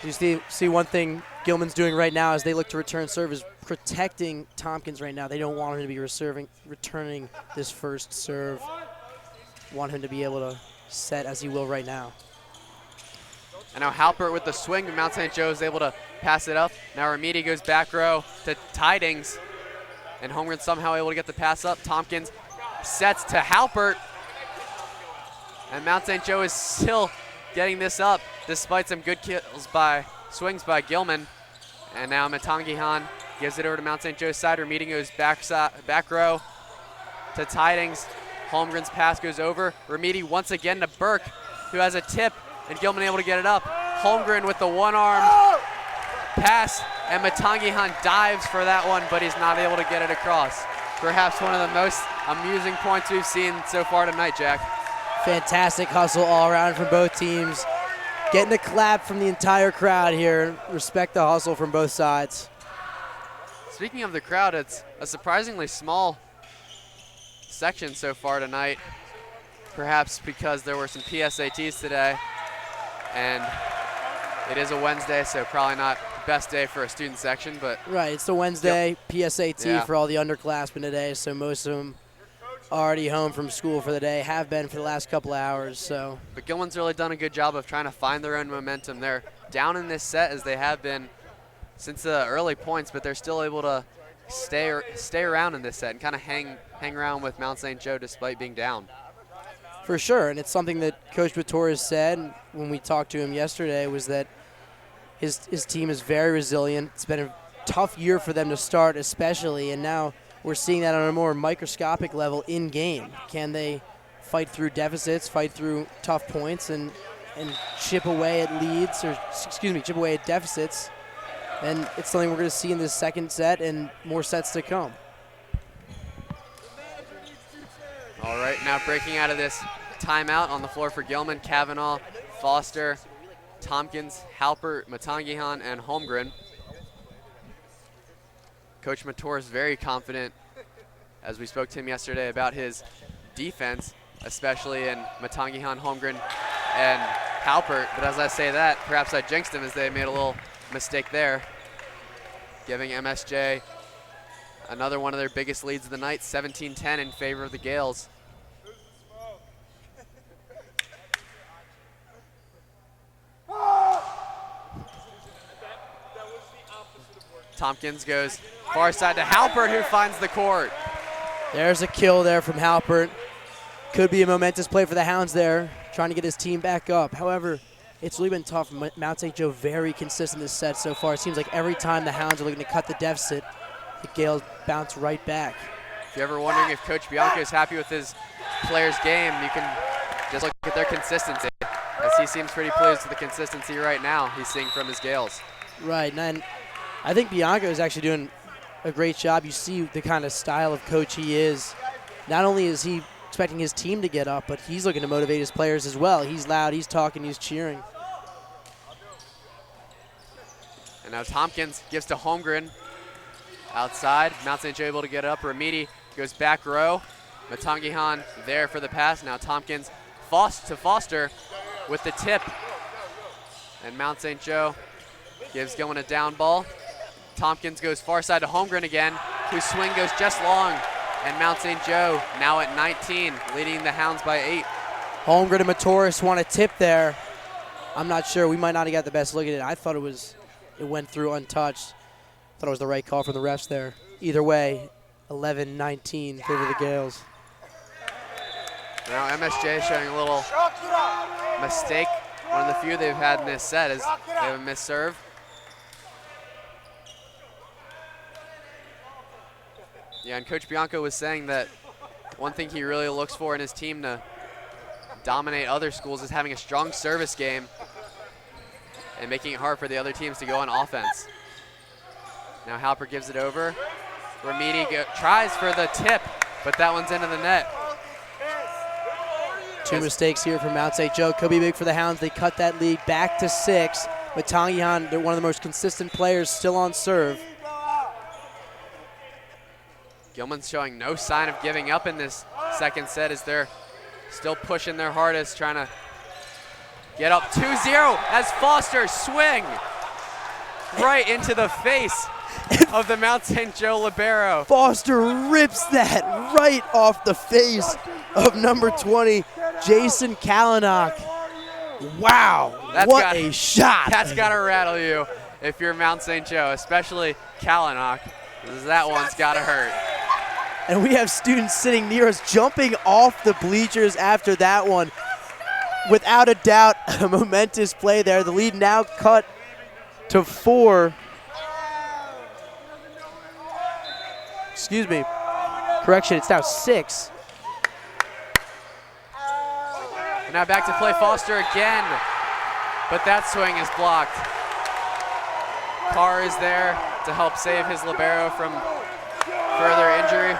You see one thing Gilman's doing right now as they look to return serve is protecting Tompkins right now. They don't want him to be returning this first serve. Want him to be able to set as he will right now. And now Halpert with the swing, but Mount St. Joe is able to pass it up. Now Remedi goes back row to Tidings. And Holmgren somehow able to get the pass up. Tompkins sets to Halpert. And Mount St. Joe is still getting this up despite some good swings by Gilman. And now Matangihan gives it over to Mount St. Joe's side. Remedi goes back row to Tidings. Holmgren's pass goes over. Remedi once again to Burke, who has a tip, and Gilman able to get it up. Holmgren with the one-arm pass, and Matangihan dives for that one, but he's not able to get it across. Perhaps one of the most amusing points we've seen so far tonight, Jack. Fantastic hustle all around from both teams. Getting a clap from the entire crowd here. Respect the hustle from both sides. Speaking of the crowd, it's a surprisingly small section so far tonight, perhaps because there were some PSATs today, and it is a Wednesday, so probably not the best day for a student section, but right, it's the Wednesday PSAT yeah. for all the underclassmen today, so most of them already home from school for the day, have been for the last couple of hours. So, but Gilman's really done a good job of trying to find their own momentum. They're down in this set as they have been since the early points, but they're still able to stay around in this set and kind of hang around with Mount St. Joe despite being down. For sure, and it's something that Coach Batorres said when we talked to him yesterday, was that his team is very resilient. It's been a tough year for them to start especially, and now we're seeing that on a more microscopic level in game. Can they fight through deficits, fight through tough points, and chip away at leads, or chip away at deficits? And it's something we're going to see in this second set and more sets to come. All right, now breaking out of this timeout on the floor for Gilman, Kavanaugh, Foster, Tompkins, Halpert, Matangihan, and Holmgren. Coach Mator is very confident, as we spoke to him yesterday, about his defense, especially in Matangihan, Holmgren, and Halpert. But as I say that, perhaps I jinxed him as they made a little mistake there, giving MSJ another one of their biggest leads of the night, 17-10 in favor of the Gales. Tompkins goes far side to Halpert, who finds the court. There's a kill there from Halpert. Could be a momentous play for the Hounds there, trying to get his team back up. However, it's really been tough. Mount St. Joe very consistent this set so far. It seems like every time the Hounds are looking to cut the deficit, the Gales bounce right back. If you're ever wondering if Coach Bianco is happy with his players' game, you can just look at their consistency, as he seems pretty pleased with the consistency right now he's seeing from his Gales. Right, and I think Bianco is actually doing a great job. You see the kind of style of coach he is. Not only is he expecting his team to get up, but he's looking to motivate his players as well. He's loud, he's talking, he's cheering. And now Tompkins gives to Holmgren outside. Mount St. Joe able to get up. Remedi goes back row. Matangihan there for the pass. Now Tompkins to Foster with the tip. And Mount St. Joe gives Gilman a down ball. Tompkins goes far side to Holmgren again, whose swing goes just long And Mount St. Joe now at 19, leading the Hounds by 8. Holmgren and Matoris want a tip there. I'm not sure. We might not have got the best look at it. I thought it went through untouched. Thought it was the right call from the refs there. Either way, 11-19 favor the Gales. Now MSJ showing a little mistake. One of the few they've had in this set is they have a missed serve. Yeah, and Coach Bianco was saying that one thing he really looks for in his team to dominate other schools is having a strong service game and making it hard for the other teams to go on offense. Now Halper gives it over. Remedi tries for the tip, but that one's into the net. Two mistakes here from Mount St. Joe. Could be big for the Hounds. They cut that lead back to 6. But Tangyehan, they're one of the most consistent players, still on serve. Gilman's showing no sign of giving up in this second set as they're still pushing their hardest, trying to get up 2-0 as Foster swing right into the face of the Mount St. Joe libero. Foster rips that right off the face of number 20, Jason Kalanock. Wow, what a shot. That's got to rattle you if you're Mount St. Joe, especially Kalanock. That one's got to hurt. And we have students sitting near us jumping off the bleachers after that one. Without a doubt, a momentous play there. The lead now cut to 4. Excuse me. Correction, it's now 6. And now back to play Foster again, but that swing is blocked. Carr is there to help save his libero from further injury.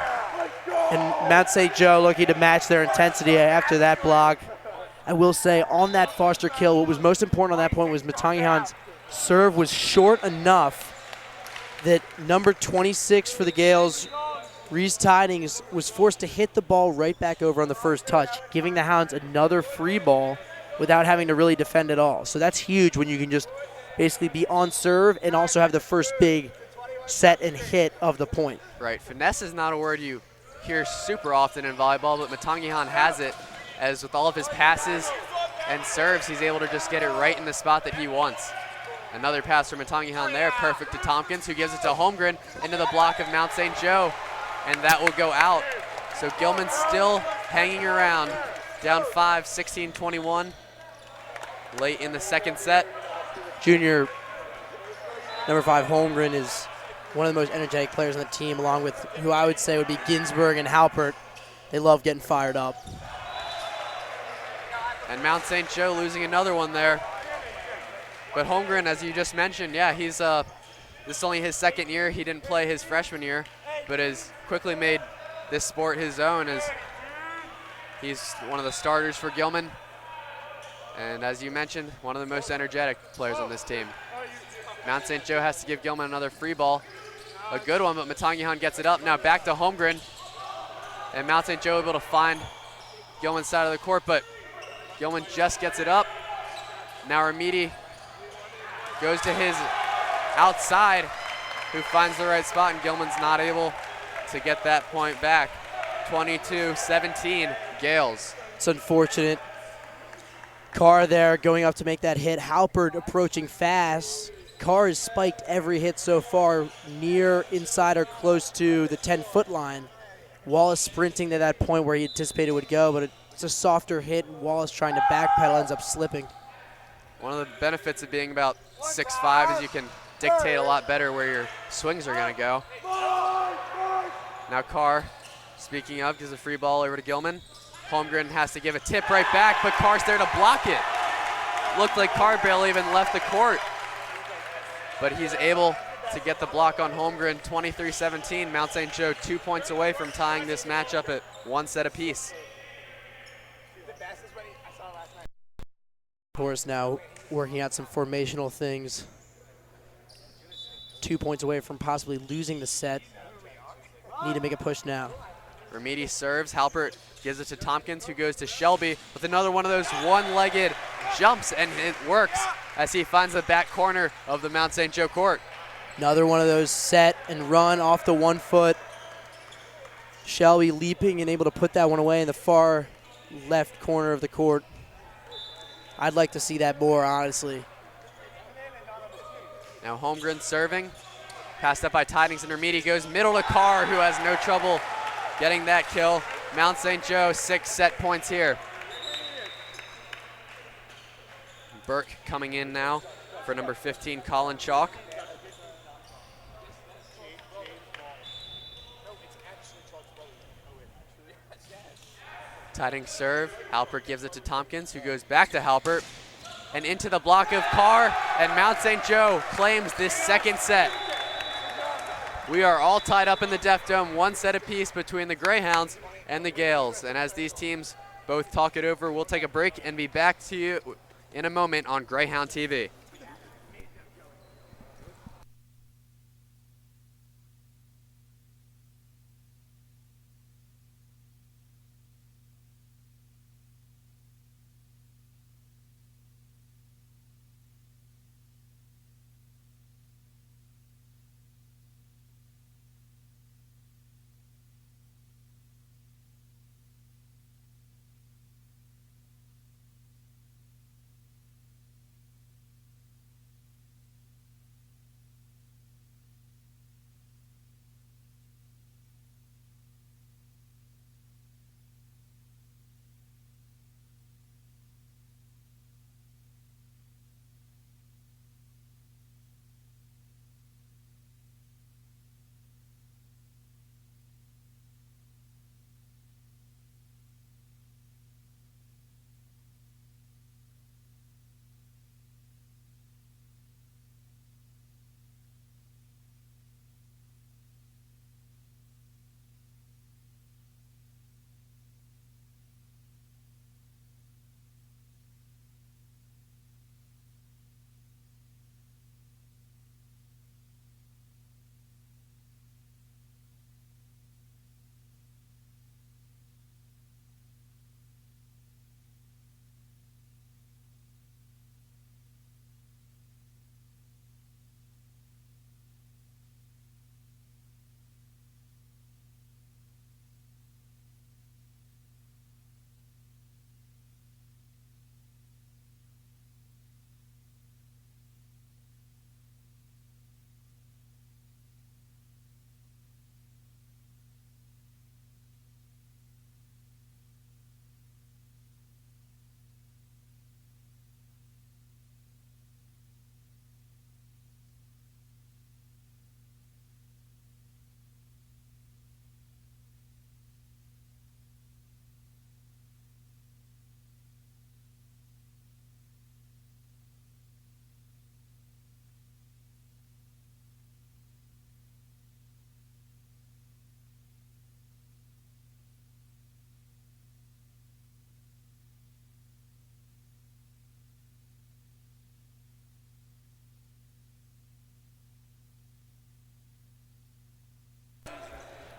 And Mount St. Joe looking to match their intensity after that block. I will say on that Foster kill, what was most important on that point was Matangyehan's serve was short enough that number 26 for the Gales, Reese Tidings, was forced to hit the ball right back over on the first touch, giving the Hounds another free ball without having to really defend at all. So that's huge when you can just basically be on serve and also have the first big set and hit of the point. Right, finesse is not a word you hear super often in volleyball, but Matangyehan has it, as with all of his passes and serves, he's able to just get it right in the spot that he wants. Another pass from Matangyehan there, perfect to Tompkins, who gives it to Holmgren into the block of Mount St. Joe, and that will go out. So Gilman still hanging around, down 5, 16-21, late in the second set. Junior number 5 Holmgren is one of the most energetic players on the team, along with who I would say would be Ginsberg and Halpert. They love getting fired up. And Mount St. Joe losing another one there. But Holmgren, as you just mentioned, yeah, this is only his second year. He didn't play his freshman year, but has quickly made this sport his own, as he's one of the starters for Gilman. And as you mentioned, one of the most energetic players on this team. Mount St. Joe has to give Gilman another free ball. A good one, but Matangyehan gets it up. Now back to Holmgren. And Mount St. Joe able to find Gilman's side of the court, but Gilman just gets it up. Now Remedi goes to his outside, who finds the right spot, and Gilman's not able to get that point back. 22-17, Gales. It's unfortunate. Carr there going up to make that hit. Halpert approaching fast. Carr has spiked every hit so far near, inside, or close to the 10-foot line. Wallace sprinting to that point where he anticipated would go, but it's a softer hit, and Wallace trying to backpedal ends up slipping. One of the benefits of being about 6'5" is you can dictate a lot better where your swings are going to go. Now Carr, speaking of, gives a free ball over to Gilman. Holmgren has to give a tip right back, but Carr's there to block it. Looked like Carr barely even left the court, but he's able to get the block on Holmgren. 23-17, Mount St. Joe 2 points away from tying this matchup at 1 set apiece. Torres now working out some formational things. 2 points away from possibly losing the set. Need to make a push now. Remedi serves. Halpert gives it to Tompkins, who goes to Shelby with another one of those one-legged jumps, and it works as he finds the back corner of the Mount St. Joe court. Another one of those set and run off the 1 foot. Shelby leaping and able to put that one away in the far left corner of the court. I'd like to see that more, honestly. Now Holmgren serving. Passed up by Tidings Intermediate. Goes middle to Carr, who has no trouble getting that kill. Mount St. Joe, 6 set points here. Burke coming in now for number 15, Colin Chalk. Tidings serve. Halpert gives it to Tompkins, who goes back to Halpert. And into the block of Carr, and Mount St. Joe claims this second set. We are all tied up in the Deaf Dome, 1 set apiece between the Greyhounds and the Gales. And as these teams both talk it over, we'll take a break and be back to you in a moment on Greyhound TV.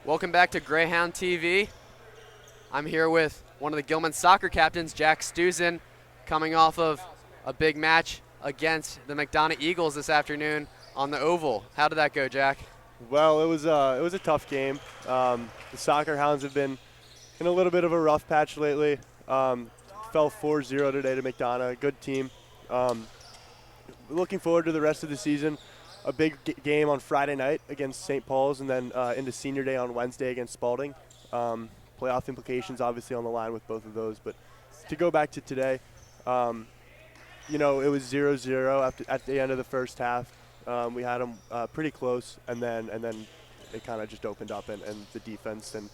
Welcome back to Greyhound TV. I'm here with one of the Gilman soccer captains, Jack Stuzen, coming off of a big match against the McDonough Eagles this afternoon on the Oval. How did that go, Jack? Well, it was a tough game. The Soccer Hounds have been in a little bit of a rough patch lately. Fell 4-0 today to McDonough. Good team. Looking forward to the rest of the season. A big game on Friday night against St. Paul's, and then into Senior Day on Wednesday against Spalding. Playoff implications obviously on the line with both of those. But to go back to today, it was 0-0 at the end of the first half. We had them pretty close, and then it kind of just opened up, and the defense and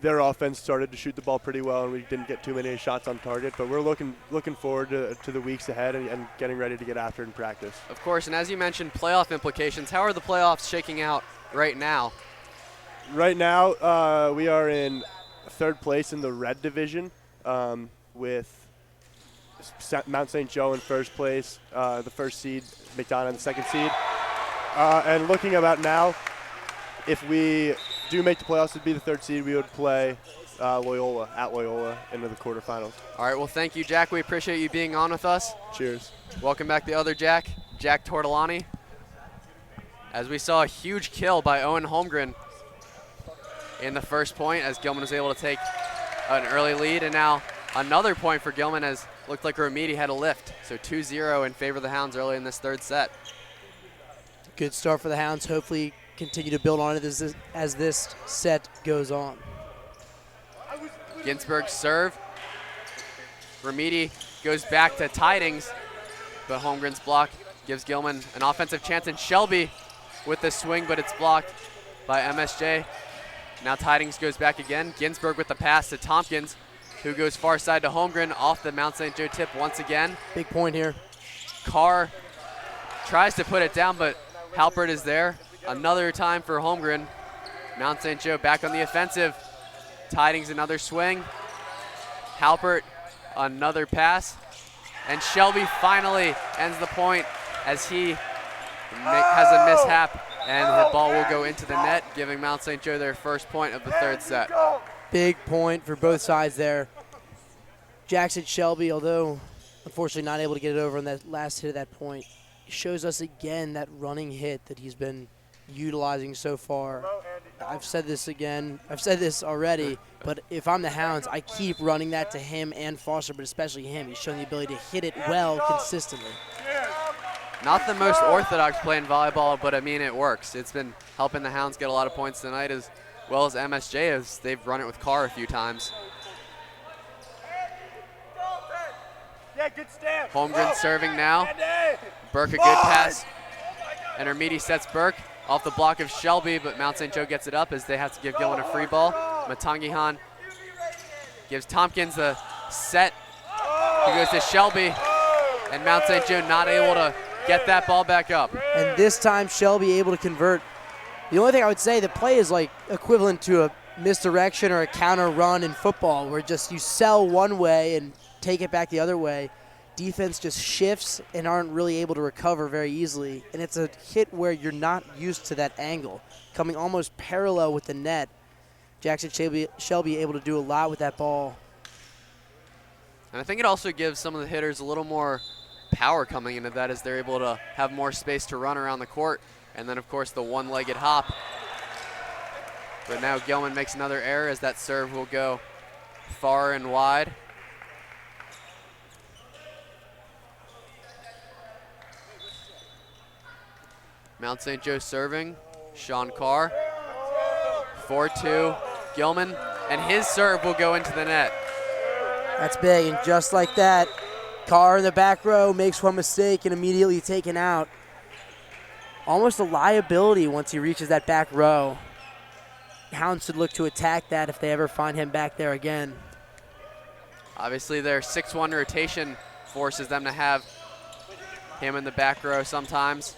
their offense started to shoot the ball pretty well, and we didn't get too many shots on target. But we're looking forward to the weeks ahead and getting ready to get after it in practice. Of course, and as you mentioned, playoff implications. How are the playoffs shaking out right now? Right now, we are in third place in the red division with Mount St. Joe in first place, the first seed, McDonough in the second seed. And looking about now, if we do make the playoffs to be the third seed, we would play Loyola into the quarterfinals. All right, well, thank you, Jack. We appreciate you being on with us. Cheers. Welcome back the other Jack, Jack Tortolani. As we saw a huge kill by Owen Holmgren in the first point as Gilman was able to take an early lead. And now another point for Gilman as looked like Romiti had a lift. So 2-0 in favor of the Hounds early in this third set. Good start for the Hounds. Hopefully continue to build on it as this set goes on. Ginsburg's serve. Romiti goes back to Tidings, but Holmgren's block gives Gilman an offensive chance, and Shelby with the swing, but it's blocked by MSJ. Now Tidings goes back again. Ginsburg with the pass to Tompkins, who goes far side to Holmgren off the Mount St. Joe tip once again. Big point here. Carr tries to put it down, but Halpert is there. Another time for Holmgren. Mount St. Joe back on the offensive. Tidings another swing. Halpert another pass. And Shelby finally ends the point as he has a mishap, and the ball will go into the net, giving Mount St. Joe their first point of the third set. Big point for both sides there. Jackson Shelby, although unfortunately not able to get it over on that last hit of that point, shows us again that running hit that he's been utilizing so far. I've said this already, but if I'm the Hounds, I keep running that to him and Foster, but especially him. He's shown the ability to hit it well consistently. Not the most orthodox play in volleyball, but I mean it works. It's been helping the Hounds get a lot of points tonight, as well as MSJ, as they've run it with Carr a few times. Holmgren serving now. Burke a good pass. And Romiti sets Burke off the block of Shelby, but Mount St. Joe gets it up as they have to give Gilman a free ball. Matangihan gives Tompkins the set. He goes to Shelby, and Mount St. Joe not able to get that ball back up. And this time Shelby able to convert. The only thing I would say, the play is like equivalent to a misdirection or a counter run in football, where just you sell one way and take it back the other way. Defense just shifts and aren't really able to recover very easily. And it's a hit where you're not used to that angle, coming almost parallel with the net. Jackson Shelby able to do a lot with that ball. And I think it also gives some of the hitters a little more power coming into that, as they're able to have more space to run around the court. And then, of course, the one-legged hop. But now Gilman makes another error as that serve will go far and wide. Mount St. Joe serving. Sean Carr. 4-2 Gilman. And his serve will go into the net. That's big, and just like that, Carr in the back row makes one mistake and immediately taken out. Almost a liability once he reaches that back row. Hounds should look to attack that if they ever find him back there again. Obviously their 6-1 rotation forces them to have him in the back row sometimes.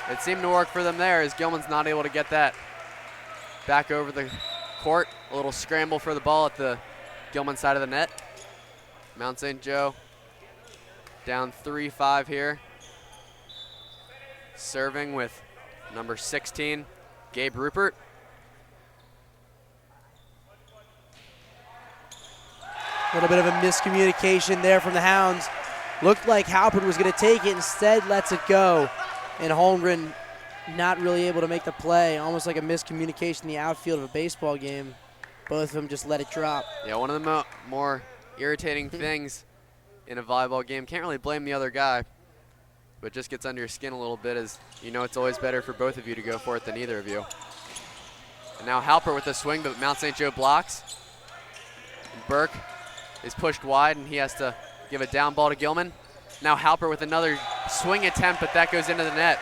It seemed to work for them there, as Gilman's not able to get that back over the court. A little scramble for the ball at the Gilman side of the net. Mount St. Joe down 3-5 here. Serving with number 16, Gabe Rupert. A little bit of a miscommunication there from the Hounds. Looked like Halpert was going to take it, instead lets it go. And Holmgren not really able to make the play. Almost like a miscommunication in the outfield of a baseball game. Both of them just let it drop. Yeah, one of the more irritating things in a volleyball game, can't really blame the other guy, but just gets under your skin a little bit, as you know it's always better for both of you to go for it than either of you. And now Halpert with a swing, but Mount St. Joe blocks. And Burke is pushed wide, and he has to give a down ball to Gilman. Now Halpert with another swing attempt, but that goes into the net.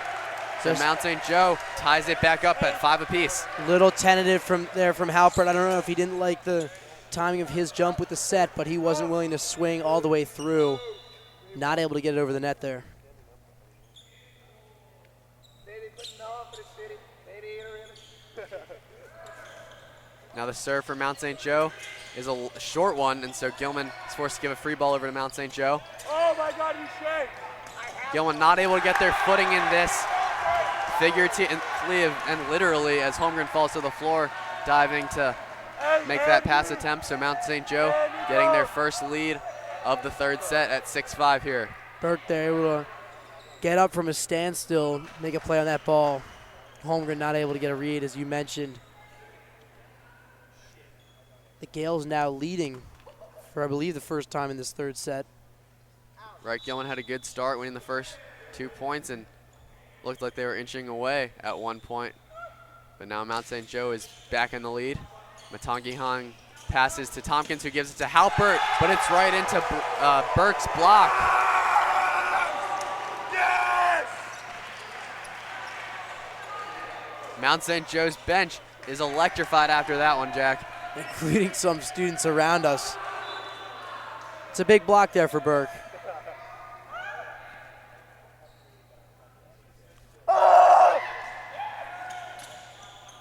So Mount St. Joe ties it back up at 5 apiece. Little tentative from Halpert. I don't know if he didn't like the timing of his jump with the set, but he wasn't willing to swing all the way through. Not able to get it over the net there. Now the serve for Mount St. Joe is a short one, and so Gilman is forced to give a free ball over to Mount St. Joe. Oh my God, you shake! Gilman not able to get their footing in this, figuratively and literally, as Holmgren falls to the floor, diving to make that pass attempt. So Mount St. Joe getting their first lead of the third set at 6-5 here. Burke there able to get up from a standstill, make a play on that ball. Holmgren not able to get a read, as you mentioned. The Gales now leading for, I believe, the first time in this third set. Right, Gilman had a good start, winning the first 2 points, and looked like they were inching away at one point. But now Mount St. Joe is back in the lead. Matangihan passes to Tompkins, who gives it to Halpert, but it's right into Burke's block. Yes! Mount St. Joe's bench is electrified after that one, Jack. Including some students around us. It's a big block there for Burke.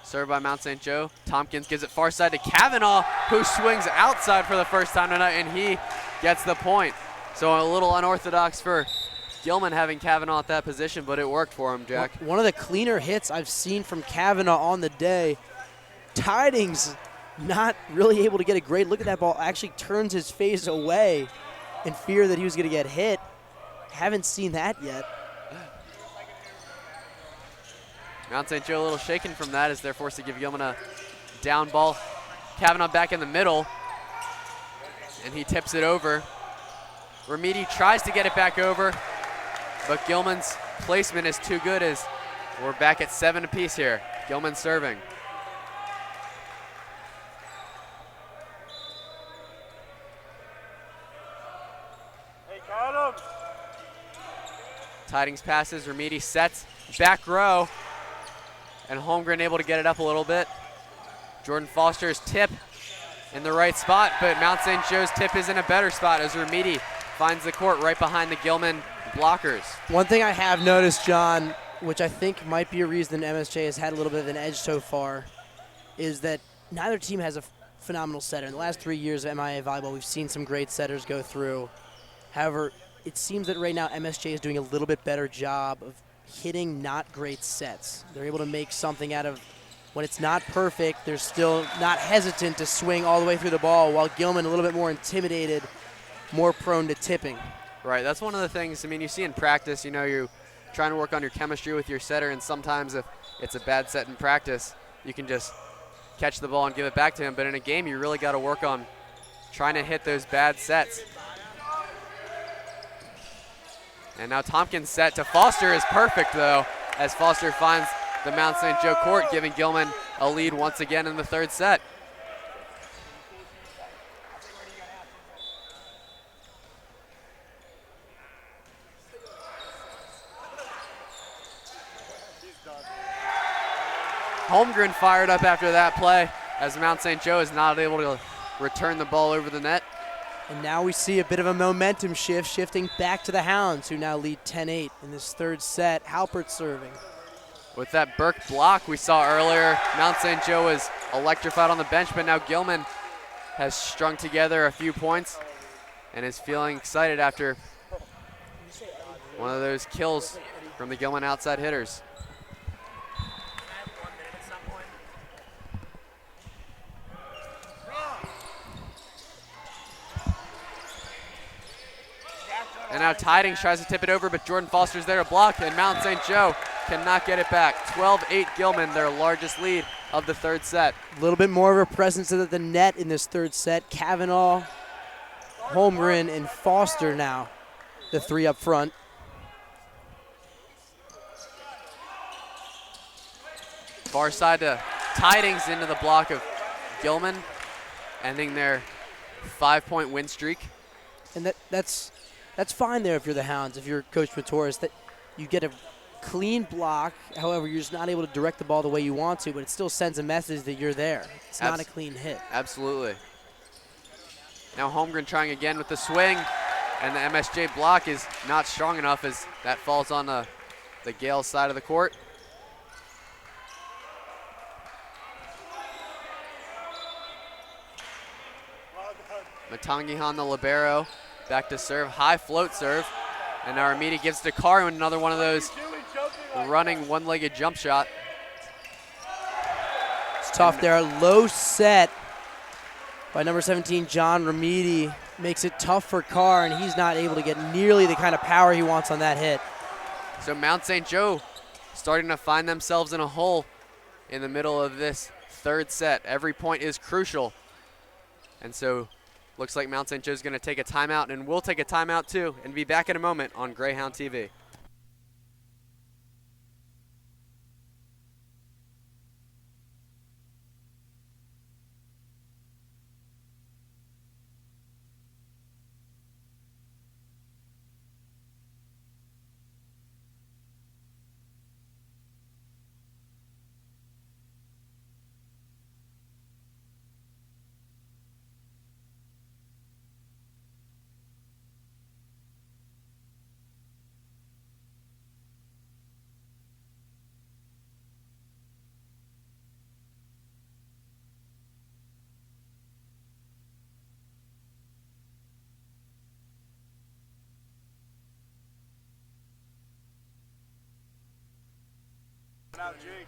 Served by Mount St. Joe. Tompkins gives it far side to Kavanaugh, who swings outside for the first time tonight, and he gets the point. So a little unorthodox for Gilman having Kavanaugh at that position, but it worked for him, Jack. One of the cleaner hits I've seen from Kavanaugh on the day. Tidings not really able to get a great look at that ball. Actually turns his face away in fear that he was going to get hit. Haven't seen that yet. Mount St. Joe a little shaken from that as they're forced to give Gilman a down ball. Kavanaugh back in the middle, and he tips it over. Remedi tries to get it back over, but Gilman's placement is too good as we're back at 7 apiece here. Gilman serving. Hey, got him! Tidings passes, Remedi sets, back row, and Holmgren able to get it up a little bit. Jordan Foster's tip in the right spot, but Mount St. Joe's tip is in a better spot as Remedi finds the court right behind the Gilman blockers. One thing I have noticed, John, which I think might be a reason MSJ has had a little bit of an edge so far, is that neither team has a phenomenal setter. In the last 3 years of MIA volleyball, we've seen some great setters go through. However, it seems that right now MSJ is doing a little bit better job of hitting not great sets. They're able to make something out of, when it's not perfect, they're still not hesitant to swing all the way through the ball, while Gilman a little bit more intimidated, more prone to tipping. Right, that's one of the things, I mean, you see in practice, you know, you're trying to work on your chemistry with your setter, and sometimes if it's a bad set in practice, you can just catch the ball and give it back to him. But in a game, you really got to work on trying to hit those bad sets. And now Tompkins' set to Foster is perfect, though, as Foster finds the Mount St. Joe court, giving Gilman a lead once again in the third set. Holmgren fired up after that play as Mount St. Joe is not able to return the ball over the net. And now we see a bit of a momentum shift, shifting back to the Hounds, who now lead 10-8 in this third set. Halpert serving. With that Burke block we saw earlier, Mount St. Joe is electrified on the bench, but now Gilman has strung together a few points and is feeling excited after one of those kills from the Gilman outside hitters. And now Tidings tries to tip it over, but Jordan Foster's there to block, and Mount St. Joe cannot get it back. 12-8 Gilman, their largest lead of the third set. A little bit more of a presence at the net in this third set. Kavanaugh, Holmgren, and Foster now, the three up front. Far side to Tidings into the block of Gilman, ending their 5-point win streak. And that's fine there if you're the Hounds, if you're Coach Matoris, that you get a clean block. However, you're just not able to direct the ball the way you want to, but it still sends a message that you're there. It's not a clean hit. Absolutely. Now Holmgren trying again with the swing, and the MSJ block is not strong enough as that falls on the Gales side of the court. Matangihan, the libero, back to serve, high float serve. And now Remedi gives to Carr with another one of those running one-legged jump shot. It's tough there. Low set by number 17, John Remedi. Makes it tough for Carr, and he's not able to get nearly the kind of power he wants on that hit. So Mount St. Joe starting to find themselves in a hole in the middle of this third set. Every point is crucial. And so looks like Mount St. Joe's going to take a timeout, and we'll take a timeout too and be back in a moment on Greyhound TV.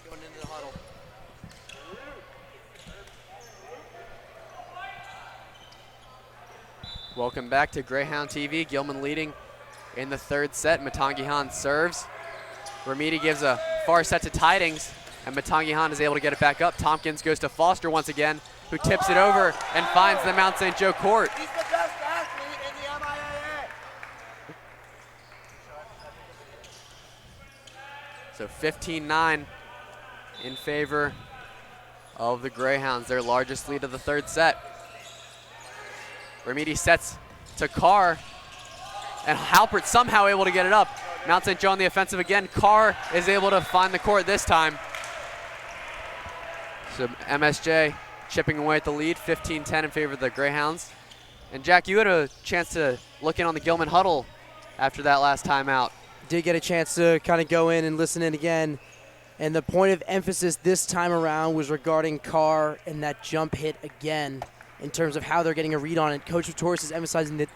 Going into the huddle. Welcome back to Greyhound TV. Gilman leading in the third set. Matangihan serves. Ramidi gives a far set to Tidings, and Matangihan is able to get it back up. Tompkins goes to Foster once again, who tips it over and finds the Mount St. Joe court. He's the best athlete in the MIAA. So 15-9 in favor of the Greyhounds, their largest lead of the third set. Ramidi sets to Carr, and Halpert somehow able to get it up. Mount St. Joe on the offensive again. Carr is able to find the court this time. So MSJ chipping away at the lead, 15-10 in favor of the Greyhounds. And Jack, you had a chance to look in on the Gilman huddle after that last timeout. Did get a chance to kind of go in and listen in again. And the point of emphasis this time around was regarding Carr and that jump hit again in terms of how they're getting a read on it. Coach Torres is emphasizing that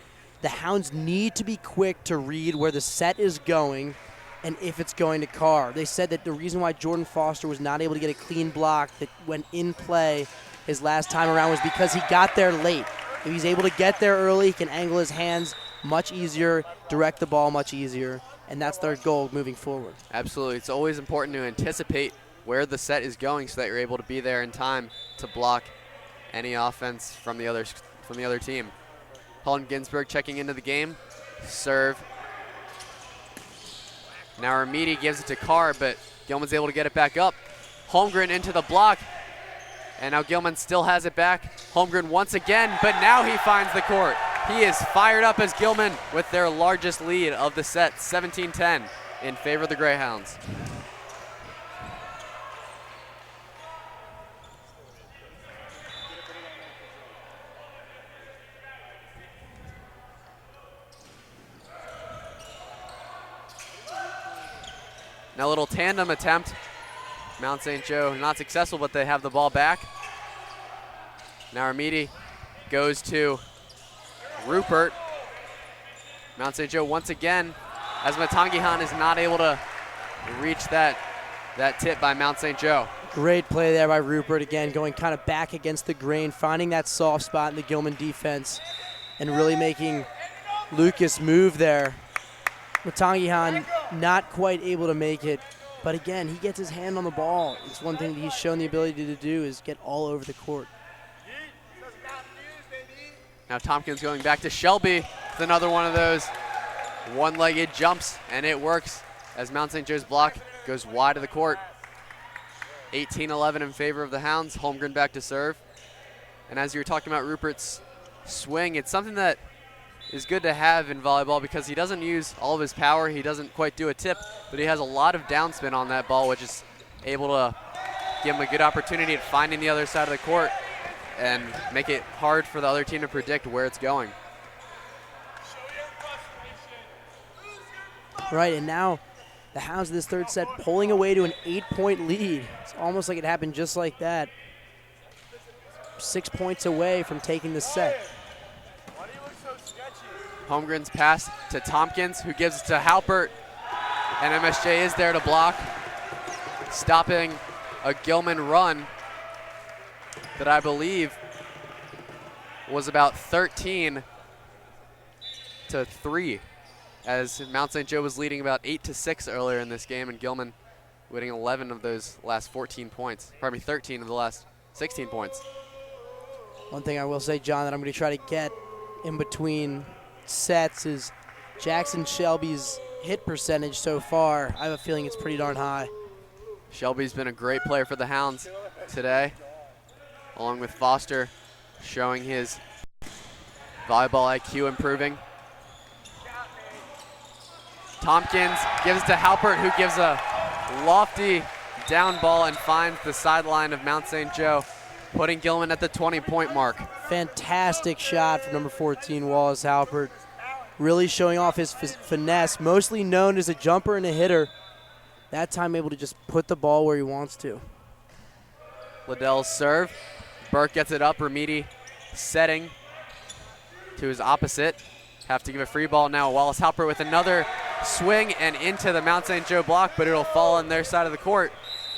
the Hounds need to be quick to read where the set is going and if it's going to Carr. They said that the reason why Jordan Foster was not able to get a clean block that went in play his last time around was because he got there late. If he's able to get there early, he can angle his hands much easier, direct the ball much easier. And that's their goal moving forward. Absolutely. It's always important to anticipate where the set is going so that you're able to be there in time to block any offense from the other team. Holden Ginsberg checking into the game. Serve. Now Ramidi gives it to Carr, but Gilman's able to get it back up. Holmgren into the block. And now Gilman still has it back. Holmgren once again, but now he finds the court. He is fired up as Gilman with their largest lead of the set, 17-10 in favor of the Greyhounds. Now a little tandem attempt. Mount St. Joe not successful, but they have the ball back. Now Ramidi goes to Rupert. Mount St. Joe once again, as Matangihan is not able to reach that tip by Mount St. Joe. Great play there by Rupert, again going kind of back against the grain, finding that soft spot in the Gilman defense and really making Lucas move there. Matangihan not quite able to make it, but again, he gets his hand on the ball. It's one thing that he's shown the ability to do is get all over the court. Now Tompkins going back to Shelby with another one of those one-legged jumps, and it works as Mount St. Joe's block goes wide of the court. 18-11 in favor of the Hounds. Holmgren back to serve. And as you were talking about Rupert's swing, it's something that is good to have in volleyball because he doesn't use all of his power. He doesn't quite do a tip, but he has a lot of downspin on that ball, which is able to give him a good opportunity at finding the other side of the court and make it hard for the other team to predict where it's going. Right, and now the Hounds in this third set pulling away to an 8-point lead. It's almost like it happened just like that. 6 points away from taking the set. Holmgren's pass to Tompkins, who gives it to Halpert, and MSJ is there to block, stopping a Gilman run that I believe was about 13-3, as Mount St. Joe was leading about 8-6 earlier in this game, and Gilman winning 11 of those last 14 points. Pardon me, 13 of the last 16 points. One thing I will say, John, that I'm going to try to get in between sets is Jackson Shelby's hit percentage so far. I have a feeling it's pretty darn high. Shelby's been a great player for the Hounds today, along with Foster showing his volleyball IQ improving. Tompkins gives it to Halpert, who gives a lofty down ball and finds the sideline of Mount St. Joe, putting Gilman at the 20-point mark. Fantastic shot from number 14, Wallace Halpert. Really showing off his finesse, mostly known as a jumper and a hitter. That time able to just put the ball where he wants to. Liddell's serve. Burke gets it up. Remedi setting to his opposite. Have to give a free ball now. Wallace Halpert with another swing and into the Mount St. Joe block, but it'll fall on their side of the court.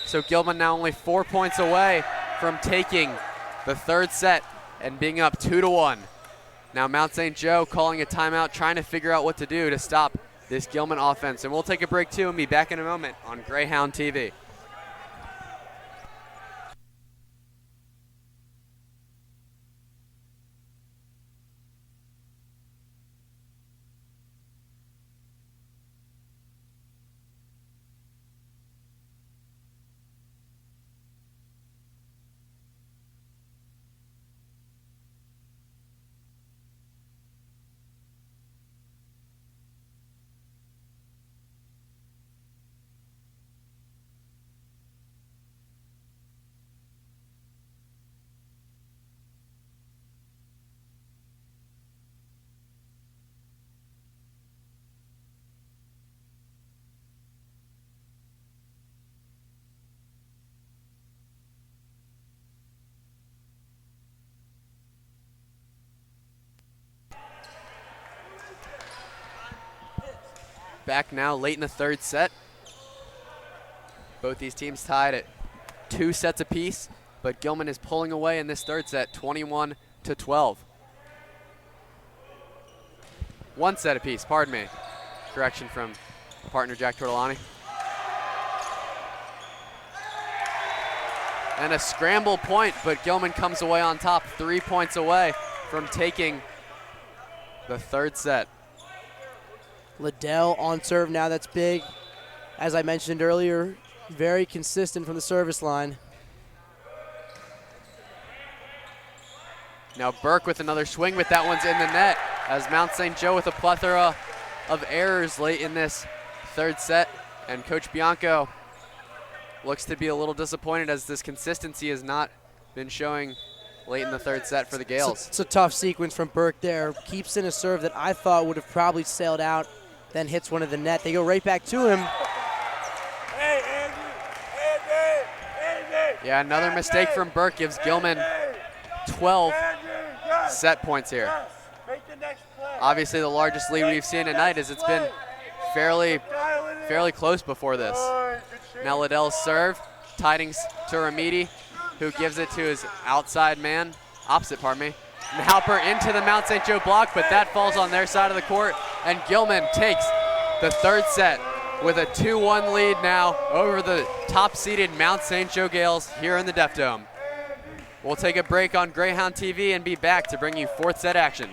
So Gilman now only 4 points away from taking the third set and being up 2-1. Now Mount St. Joe calling a timeout, trying to figure out what to do to stop this Gilman offense. And we'll take a break too and be back in a moment on Greyhound TV. Back now late in the third set. Both these teams tied at 2 sets apiece, but Gilman is pulling away in this third set, 21-12. 1 set apiece, pardon me. Correction from partner Jack Tortolani. And a scramble point, but Gilman comes away on top, 3 points away from taking the third set. Liddell on serve now, that's big. As I mentioned earlier, very consistent from the service line. Now Burke with another swing, but that one's in the net as Mount St. Joe with a plethora of errors late in this third set. And Coach Bianco looks to be a little disappointed as this consistency has not been showing late in the third set for the Gales. It's a tough sequence from Burke there. Keeps in a serve that I thought would have probably sailed out, then hits one of the net. They go right back to him. Hey, Andy. Yeah, another mistake from Burke gives Gilman 12 set points here. Make the next play. Obviously the largest lead we've seen tonight as it's been fairly close before this. Now Liddell's serve, tidings to Remedi, who gives it to his opposite, pardon me. And Halpert into the Mount St. Joe block, but that falls on their side of the court, and Gilman takes the third set with a 2-1 lead now over the top-seeded Mount St. Joe Gales here in the Deaf Dome. We'll take a break on Greyhound TV and be back to bring you fourth set action.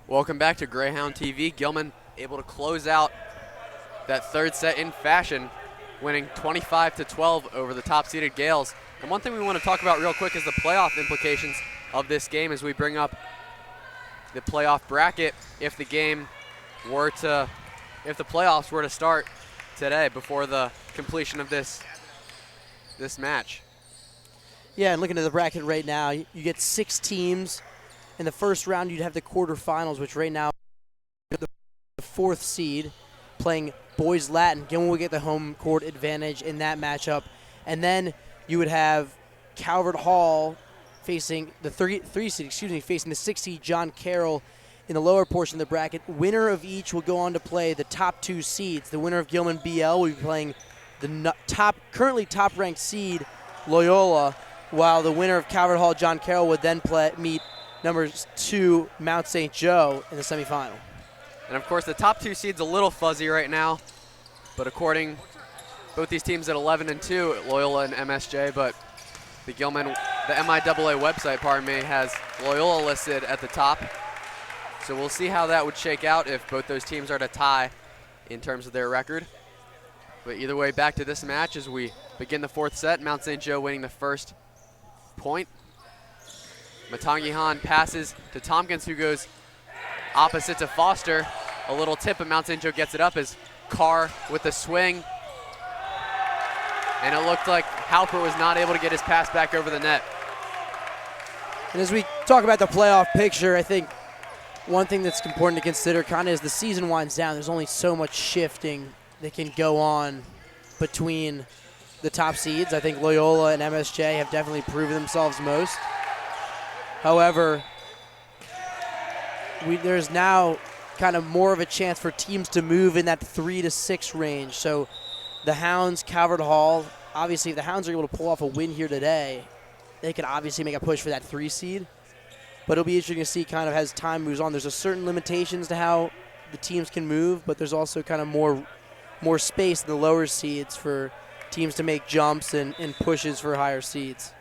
Welcome back to Greyhound TV. Gilman able to close out that third set in fashion, winning 25-12 over the top-seeded Gales. And one thing we want to talk about real quick is the playoff implications of this game as we bring up the playoff bracket if the playoffs were to start today before the completion of this match. Yeah, and looking at the bracket right now, you get 6 teams. In the first round, you'd have the quarterfinals, which right now the 4th seed playing Boys Latin. Gilman will get the home court advantage in that matchup. And then you would have Calvert Hall facing the 3 seed, facing the 6 seed John Carroll in the lower portion of the bracket. Winner of each will go on to play the top 2 seeds. The winner of Gilman BL will be playing the currently top-ranked seed Loyola, while the winner of Calvert Hall John Carroll would then meet number 2 Mount St. Joe in the semifinal. And of course, the top 2 seeds a little fuzzy right now, but according both these teams at 11-2, Loyola and MSJ, but the MIAA website, has Loyola listed at the top. So we'll see how that would shake out if both those teams are to tie in terms of their record. But either way, back to this match as we begin the 4th set. Mount St. Joe winning the first point. Matangihan passes to Tompkins, who goes opposite to Foster. A little tip, and Mount St. Joe gets it up as Carr with the swing. And it looked like Halpert was not able to get his pass back over the net. And as we talk about the playoff picture, I think one thing that's important to consider kind of as the season winds down, there's only so much shifting that can go on between the top seeds. I think Loyola and MSJ have definitely proven themselves most. However, there's now kind of more of a chance for teams to move in that 3 to 6 range. So the Hounds, Calvert Hall, obviously if the Hounds are able to pull off a win here today, they could obviously make a push for that 3 seed. But it'll be interesting to see kind of as time moves on. There's a certain limitations to how the teams can move, but there's also kind of more space in the lower seeds for teams to make jumps and pushes for higher seeds.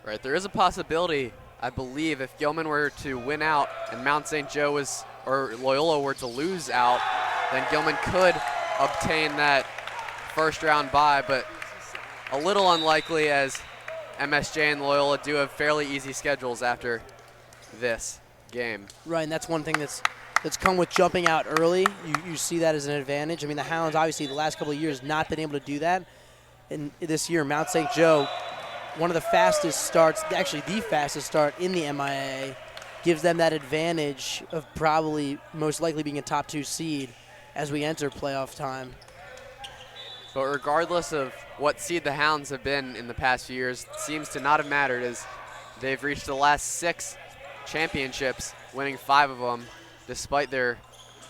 Right, there is a possibility, I believe, if Gilman were to win out and Mount St. Joe or Loyola were to lose out, then Gilman could obtain that first round bye, but a little unlikely as MSJ and Loyola do have fairly easy schedules after this game. Right, and that's one thing that's come with jumping out early. You see that as an advantage. I mean, the Hounds obviously the last couple of years not been able to do that. And this year, Mount St. Joe, one of the fastest starts, actually the fastest start in the MIAA, gives them that advantage of probably most likely being a top 2 seed as we enter playoff time. But regardless of what seed the Hounds have been in the past few years, it seems to not have mattered as they've reached the last 6 championships, winning 5 of them despite their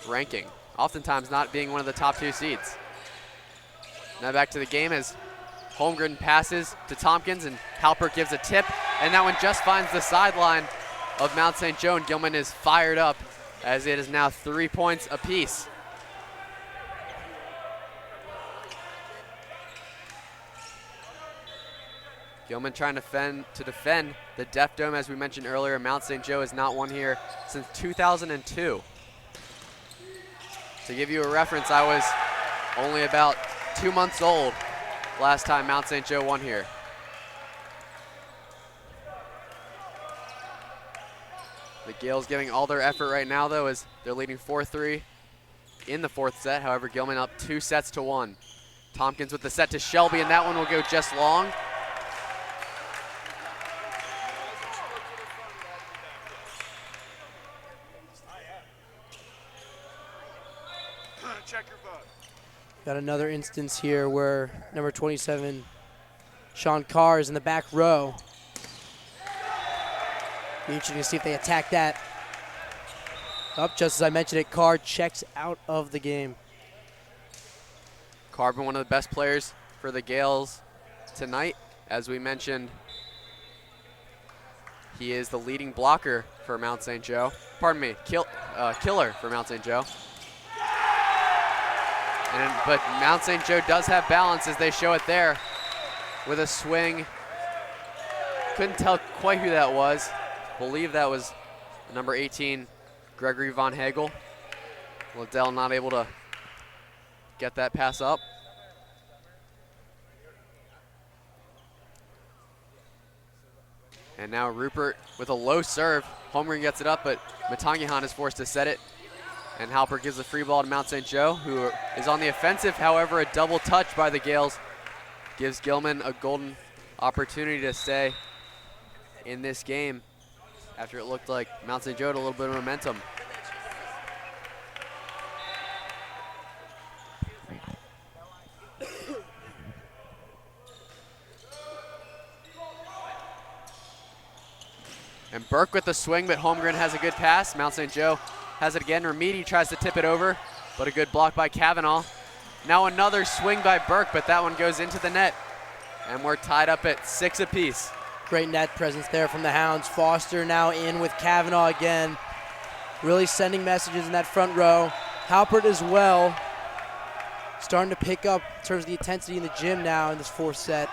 ranking, oftentimes not being one of the top 2 seeds. Now back to the game as Holmgren passes to Tompkins and Halpert gives a tip, and that one just finds the sideline of Mount St. Joe, and Gilman is fired up as it is now 3 points apiece. Gilman trying to defend the Deaf Dome, as we mentioned earlier. Mount St. Joe has not won here since 2002. To give you a reference, I was only about 2 months old last time Mount St. Joe won here. The Gales giving all their effort right now, though, as they're leading 4-3 in the 4th set. However, Gilman up 2-1. Tompkins with the set to Shelby, and that one will go just long. Check your vote. Got another instance here where number 27, Sean Carr, is in the back row. Be interesting to see if they attack that. Up, just as I mentioned it, Carr checks out of the game. Carr been one of the best players for the Gales tonight. As we mentioned, he is the leading blocker for Mount St. Joe. Pardon me, killer for Mount St. Joe. But Mount St. Joe does have balance as they show it there with a swing. Couldn't tell quite who that was. Believe that was number 18, Gregory Von Hagel. Liddell not able to get that pass up. And now Rupert with a low serve. Holmgren gets it up, but Matangihan is forced to set it. And Halpert gives the free ball to Mount St. Joe, who is on the offensive. However, a double touch by the Gales gives Gilman a golden opportunity to stay in this game after it looked like Mount St. Joe had a little bit of momentum. And Burke with the swing, but Holmgren has a good pass. Mount St. Joe has it again. Remedi tries to tip it over, but a good block by Kavanaugh. Now another swing by Burke, but that one goes into the net. And we're tied up at 6 apiece. Great net presence there from the Hounds. Foster now in with Kavanaugh again. Really sending messages in that front row. Halpert as well. Starting to pick up in terms of the intensity in the gym now in this fourth set.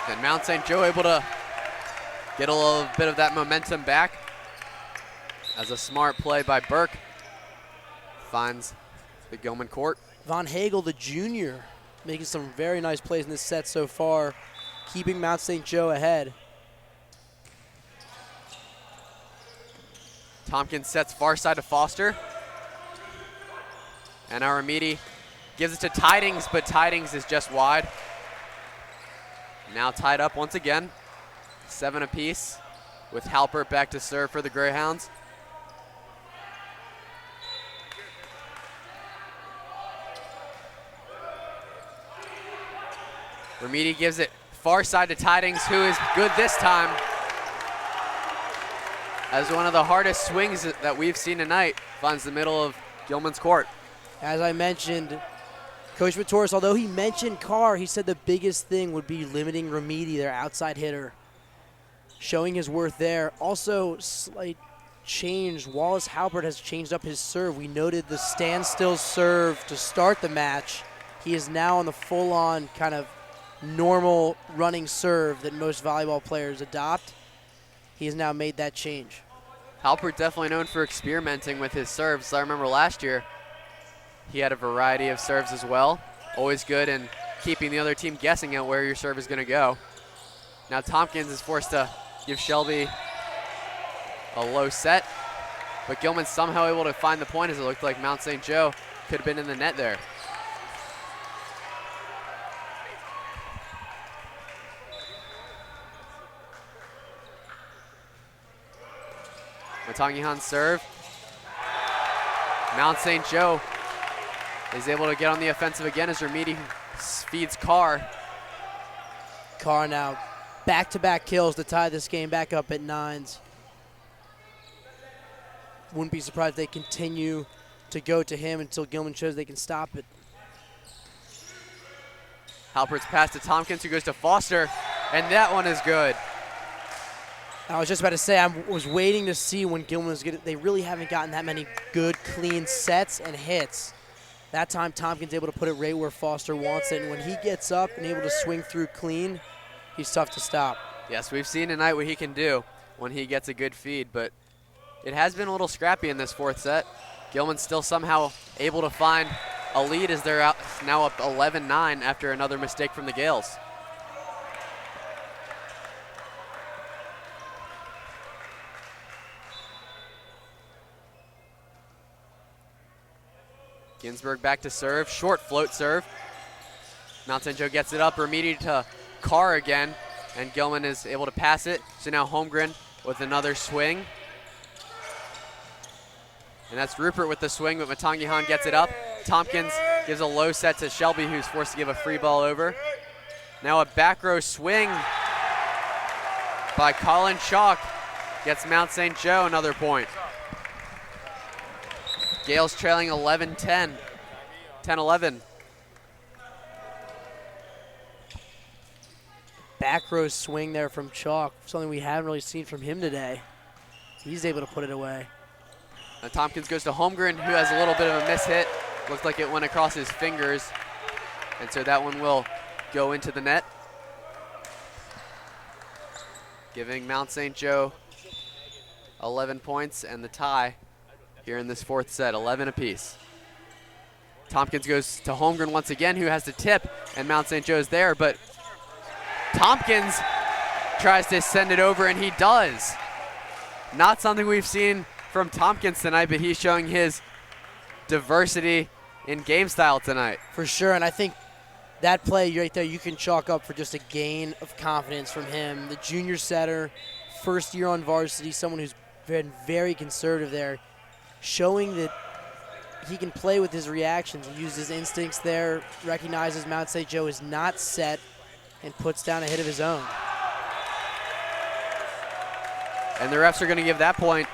And Mount St. Joe able to get a little bit of that momentum back as a smart play by Burke finds the Gilman court. Von Hagel, the junior, making some very nice plays in this set so far, keeping Mount St. Joe ahead. Tompkins sets far side to Foster. And now Remedi gives it to Tidings, but Tidings is just wide. Now tied up once again, 7 apiece, with Halpert back to serve for the Greyhounds. Remedi gives it far side to Tidings, who is good this time. As one of the hardest swings that we've seen tonight finds the middle of Gilman's court. As I mentioned, Coach Matoris, although he mentioned Carr, he said the biggest thing would be limiting Remedi, their outside hitter, showing his worth there. Also, slight change. Wallace Halpert has changed up his serve. We noted the standstill serve to start the match. He is now on the full-on kind of normal running serve that most volleyball players adopt. He has now made that change. Halpert definitely known for experimenting with his serves. I remember last year he had a variety of serves as well. Always good in keeping the other team guessing at where your serve is going to go. Now Tompkins is forced to give Shelby a low set, but Gilman's somehow able to find the point as it looked like Mount St. Joe could have been in the net there. Matangihan serve. Mount St. Joe is able to get on the offensive again as Remedi feeds Carr. Carr now back-to-back kills to tie this game back up at 9s. Wouldn't be surprised if they continue to go to him until Gilman shows they can stop it. Halpert's pass to Tompkins, who goes to Foster, and that one is good. I was just about to say, I was waiting to see when Gilman was good. They really haven't gotten that many good, clean sets and hits. That time, Tompkins able to put it right where Foster wants it. And when he gets up and able to swing through clean, he's tough to stop. Yes, we've seen tonight what he can do when he gets a good feed, but it has been a little scrappy in this fourth set. Gilman's still somehow able to find a lead as they're now up 11-9 after another mistake from the Gales. Ginsburg back to serve, short float serve. Mount St. Joe gets it up, Remedi to Carr again, and Gilman is able to pass it. So now Holmgren with another swing. And that's Rupert with the swing, but Matangihan gets it up. Tompkins gives a low set to Shelby, who's forced to give a free ball over. Now a back row swing by Colin Chalk gets Mount St. Joe another point. Gales trailing 11-10, 10-11. Back row swing there from Chalk, something we haven't really seen from him today. He's able to put it away. And Tompkins goes to Holmgren, who has a little bit of a miss hit. Looked like it went across his fingers. And so that one will go into the net, giving Mount St. Joe 11 points and the tie here in this fourth set, 11 apiece. Tompkins goes to Holmgren once again, who has to tip, and Mount St. Joe's there, but Tompkins tries to send it over, and he does. Not something we've seen from Tompkins tonight, but he's showing his diversity in game style tonight. For sure, and I think that play right there you can chalk up for just a gain of confidence from him. The junior setter, first year on varsity, someone who's been very conservative there, showing that he can play with his reactions. He used his instincts there, recognizes Mount St. Joe is not set, and puts down a hit of his own. And the refs are going to give that point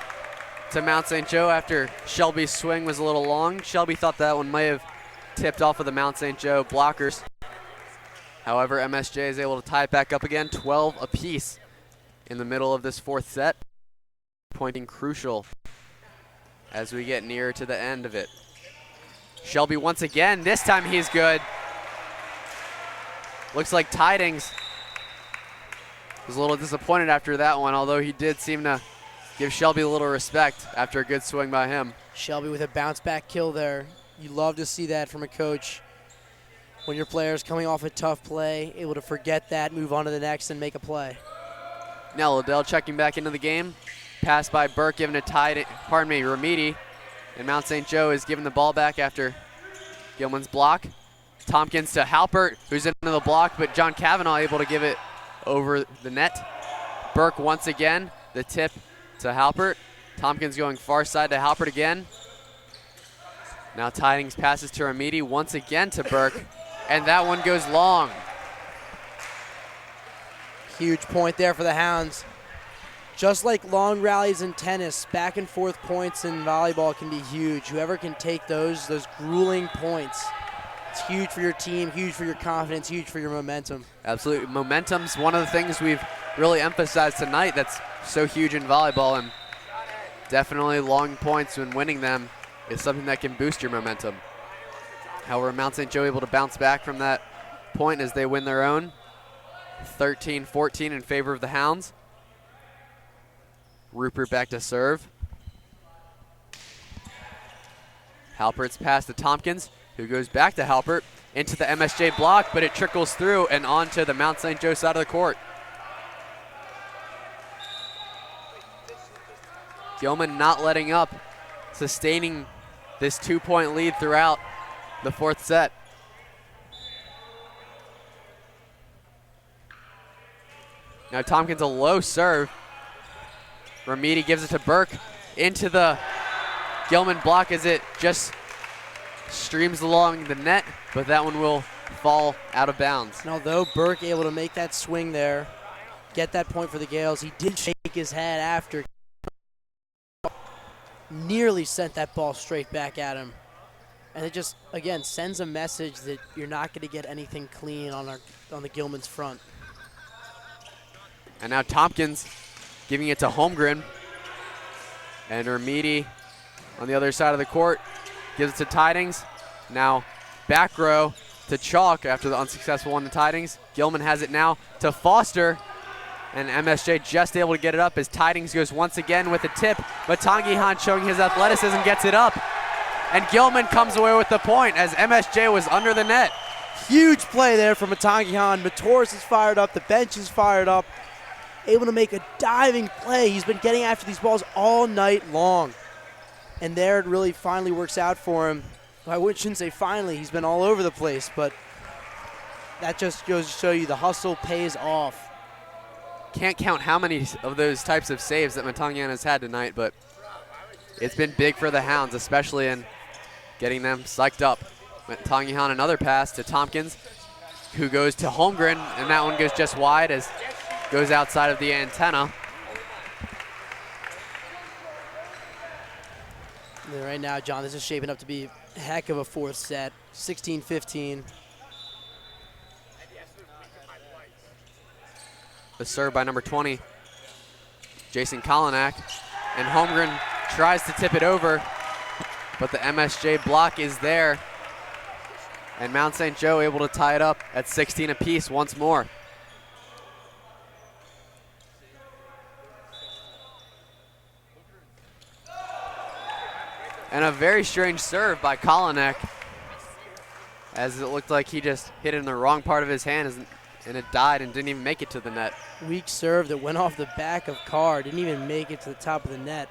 to Mount St. Joe after Shelby's swing was a little long. Shelby thought that one may have tipped off of the Mount St. Joe blockers. However, MSJ is able to tie it back up again, 12 apiece in the middle of this fourth set. Pointing crucial as we get nearer to the end of it. Shelby once again, this time he's good. Looks like Tidings was a little disappointed after that one, although he did seem to give Shelby a little respect after a good swing by him. Shelby with a bounce back kill there. You love to see that from a coach. When your player's coming off a tough play, able to forget that, move on to the next, and make a play. Now Liddell checking back into the game. Pass by Burke, given to Remedi. And Mount St. Joe is giving the ball back after Gilman's block. Tompkins to Halpert, who's into the block, but John Cavanaugh able to give it over the net. Burke once again, the tip to Halpert. Tompkins going far side to Halpert again. Now Tidings passes to Remedi, once again to Burke, and that one goes long. Huge point there for the Hounds. Just like long rallies in tennis, back and forth points in volleyball can be huge. Whoever can take those grueling points, it's huge for your team, huge for your confidence, huge for your momentum. Absolutely. Momentum's one of the things we've really emphasized tonight that's so huge in volleyball, and definitely long points when winning them is something that can boost your momentum. However, Mount St. Joe able to bounce back from that point as they win their own. 13-14 in favor of the Hounds. Rupert back to serve. Halpert's pass to Tompkins, who goes back to Halpert into the MSJ block, but it trickles through and onto the Mount St. Joe side of the court. Gilman not letting up, sustaining this 2-point lead throughout the fourth set. Now Tompkins a low serve. Remedi gives it to Burke into the Gilman block as it just streams along the net, but that one will fall out of bounds. And although Burke able to make that swing there, get that point for the Gales, he did shake his head after. Nearly sent that ball straight back at him. And it just, again, sends a message that you're not going to get anything clean on the Gilman's front. And now Tompkins giving it to Holmgren. And Remedi on the other side of the court gives it to Tidings. Now back row to Chalk after the unsuccessful one to Tidings. Gilman has it now to Foster. And MSJ just able to get it up as Tidings goes once again with a tip. But Tangihan showing his athleticism gets it up. And Gilman comes away with the point as MSJ was under the net. Huge play there from Tangihan. Matoris is fired up. The bench is fired up. Able to make a diving play. He's been getting after these balls all night long. And there it really finally works out for him. I shouldn't say finally. He's been all over the place. But that just goes to show you the hustle pays off. Can't count how many of those types of saves that Matangian has had tonight, but it's been big for the Hounds, especially in getting them psyched up. Matangian another pass to Tompkins, who goes to Holmgren, and that one goes just wide as goes outside of the antenna. And right now, John, this is shaping up to be a heck of a fourth set, 16-15. The serve by number 20, Jason Kolinak. And Holmgren tries to tip it over, but the MSJ block is there. And Mount St. Joe able to tie it up at 16 apiece once more. And a very strange serve by Kolinek, as it looked like he just hit it in the wrong part of his hand and it died and didn't even make it to the net. Weak serve that went off the back of Carr, didn't even make it to the top of the net.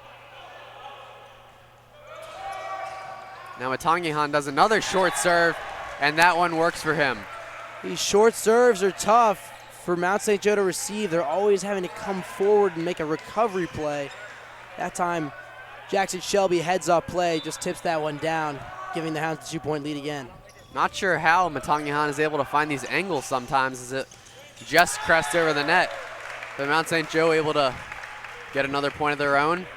Now Matangihan does another short serve, and that one works for him. These short serves are tough for Mount St. Joe to receive. They're always having to come forward and make a recovery play. That time, Jackson Shelby heads up play, just tips that one down, giving the Hounds the 2-point lead again. Not sure how Matangihan is able to find these angles sometimes, as it just crests over the net. But Mount St. Joe able to get another point of their own,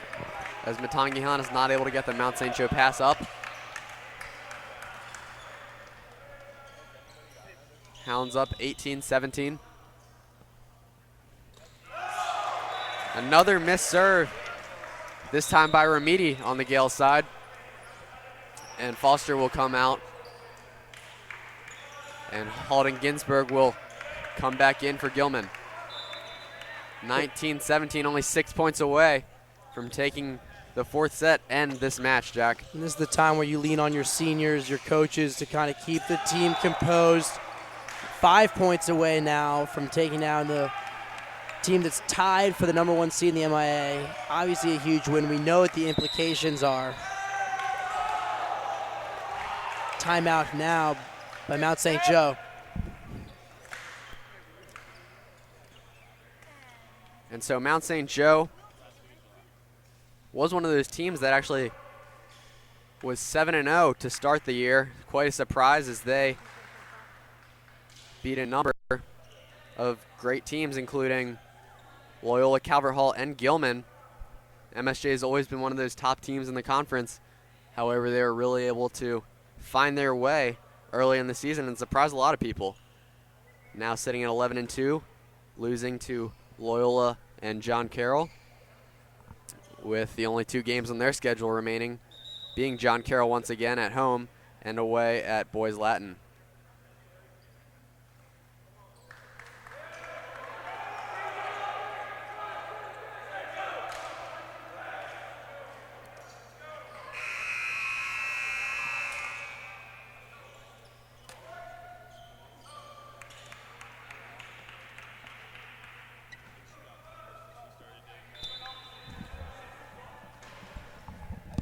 as Matangihan is not able to get the Mount St. Joe pass up. Hounds up 18-17. Another missed serve, this time by Remedi on the Gale side. And Foster will come out. And Halden Ginsberg will come back in for Gilman. 19-17, only 6 points away from taking the fourth set and this match, Jack. And this is the time where you lean on your seniors, your coaches, to kind of keep the team composed. 5 points away now from taking down the team that's tied for the #1 seed in the MIA. Obviously a huge win. We know what the implications are. Timeout now by Mount St. Joe. And so Mount St. Joe was one of those teams that actually was 7-0 to start the year. Quite a surprise, as they beat a number of great teams, including Loyola, Calvert Hall, and Gilman. MSJ has always been one of those top teams in the conference. However, they were really able to find their way early in the season and surprise a lot of people. Now sitting at 11-2, losing to Loyola and John Carroll, with the only 2 games on their schedule remaining being John Carroll once again at home and away at Boys Latin.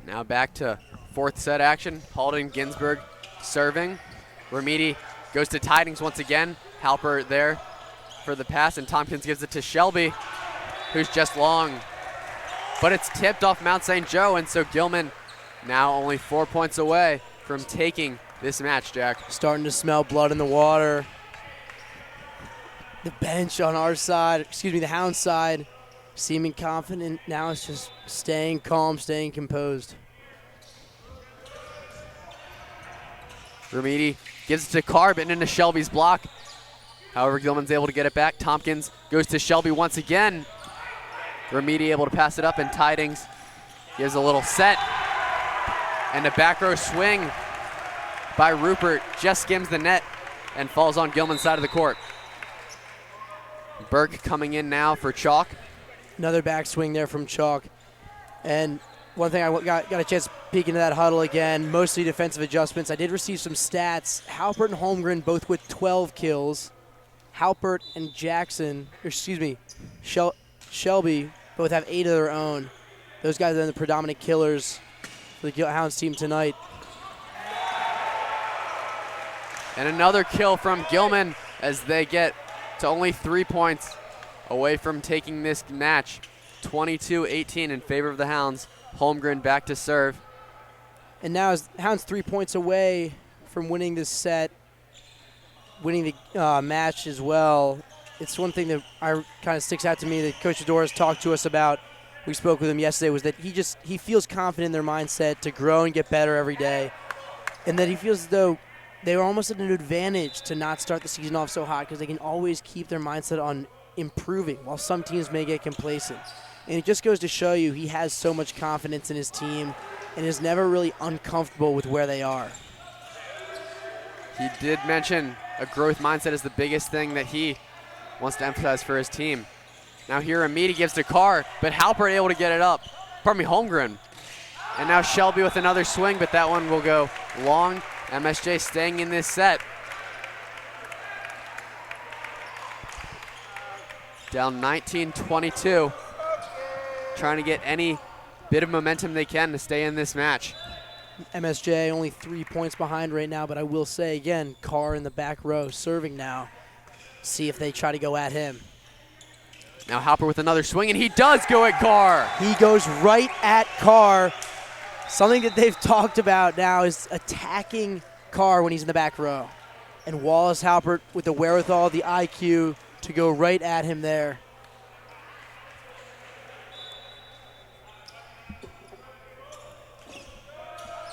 Now back to fourth set action. Halden Ginsberg serving. Remedi goes to Tidings once again. Halper there for the pass, and Tompkins gives it to Shelby, who's just long. But it's tipped off Mount St. Joe, and so Gilman now only 4 points away from taking this match, Jack. Starting to smell blood in the water. The bench on our side, the Hound side, seeming confident. Now it's just staying calm, staying composed. Remedi gives it to Carr, but into Shelby's block. However, Gilman's able to get it back. Tompkins goes to Shelby once again. Remedi able to pass it up, and Tidings gives a little set. And a back row swing by Rupert just skims the net and falls on Gilman's side of the court. Burke coming in now for Chalk. Another backswing there from Chalk. And one thing, I got a chance to peek into that huddle again, mostly defensive adjustments. I did receive some stats. Halpert and Holmgren both with 12 kills. Halpert and Shelby both have 8 of their own. Those guys are the predominant killers for the Hounds team tonight. And another kill from Gilman as they get to only 3 points away from taking this match. 22-18 in favor of the Hounds. Holmgren back to serve. And now as Hounds 3 points away from winning this set, winning the match as well. It's one thing that kind of sticks out to me that Coach Fedora has talked to us about. We spoke with him yesterday, was that he feels confident in their mindset to grow and get better every day, and that he feels as though they were almost at an advantage to not start the season off so hot, because they can always keep their mindset on improving, while some teams may get complacent. And it just goes to show you he has so much confidence in his team and is never really uncomfortable with where they are. He did mention a growth mindset is the biggest thing that he wants to emphasize for his team. Now here Remedi gives to Carr, but Halpert able to get it up. Pardon me, Holmgren. And now Shelby with another swing, but that one will go long. MSJ staying in this set. Down 19-22. Trying to get any bit of momentum they can to stay in this match. MSJ only 3 points behind right now, but I will say again, Carr in the back row serving now. See if they try to go at him. Now Halper with another swing, and he does go at Carr. He goes right at Carr. Something that they've talked about now is attacking Carr when he's in the back row. And Wallace Halpert with the wherewithal, the IQ to go right at him there.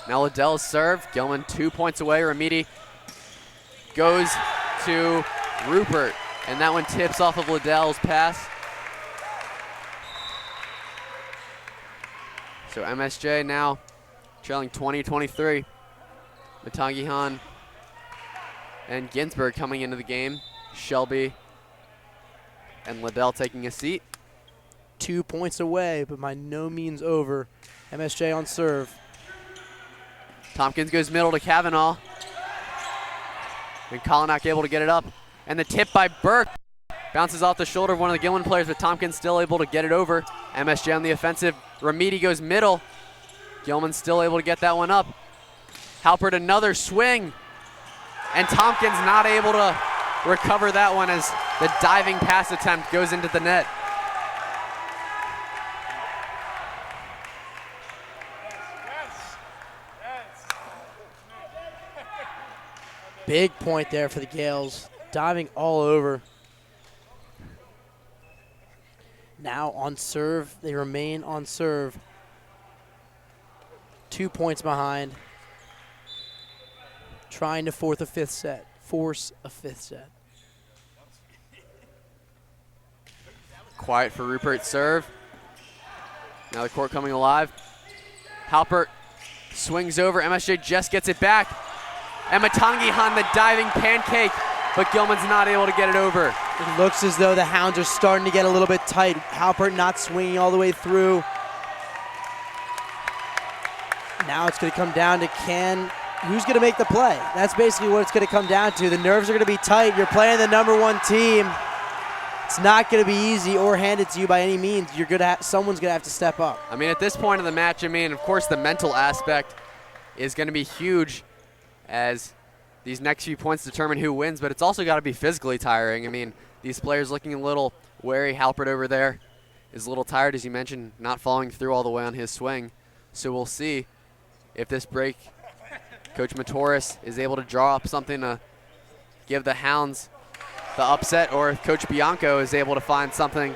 Now Liddell's serve. Gilman 2 points away. Remedi goes to Rupert, and that one tips off of Liddell's pass. So MSJ now trailing 20-23. Matangihan and Ginsberg coming into the game. Shelby and Liddell taking a seat. 2 points away, but by no means over. MSJ on serve. Tompkins goes middle to Kavanaugh. And Kolinak able to get it up. And the tip by Burke bounces off the shoulder of one of the Gilman players, but Tompkins still able to get it over. MSJ on the offensive. Remedi goes middle. Gilman still able to get that one up. Halpert another swing. And Tompkins not able to recover that one as the diving pass attempt goes into the net. Big point there for the Gales. Diving all over. Now on serve. They remain on serve. 2 points behind. Trying to force a fifth set. Quiet for Rupert's serve. Now the court coming alive. Halpert swings over. MSJ just gets it back. And Matangihan the diving pancake, but Gilman's not able to get it over. It looks as though the Hounds are starting to get a little bit tight. Halpert not swinging all the way through. Now it's going to come down to who's going to make the play? That's basically what it's going to come down to. The nerves are going to be tight. You're playing the #1 team. It's not going to be easy or handed to you by any means. Someone's going to have to step up. I mean, at this point of the match, of course the mental aspect is going to be huge as these next few points determine who wins, but it's also got to be physically tiring. These players looking a little wary. Halpert over there is a little tired, as you mentioned, not following through all the way on his swing. So we'll see if this break, Coach Matoris is able to draw up something to give the Hounds the upset, or if Coach Bianco is able to find something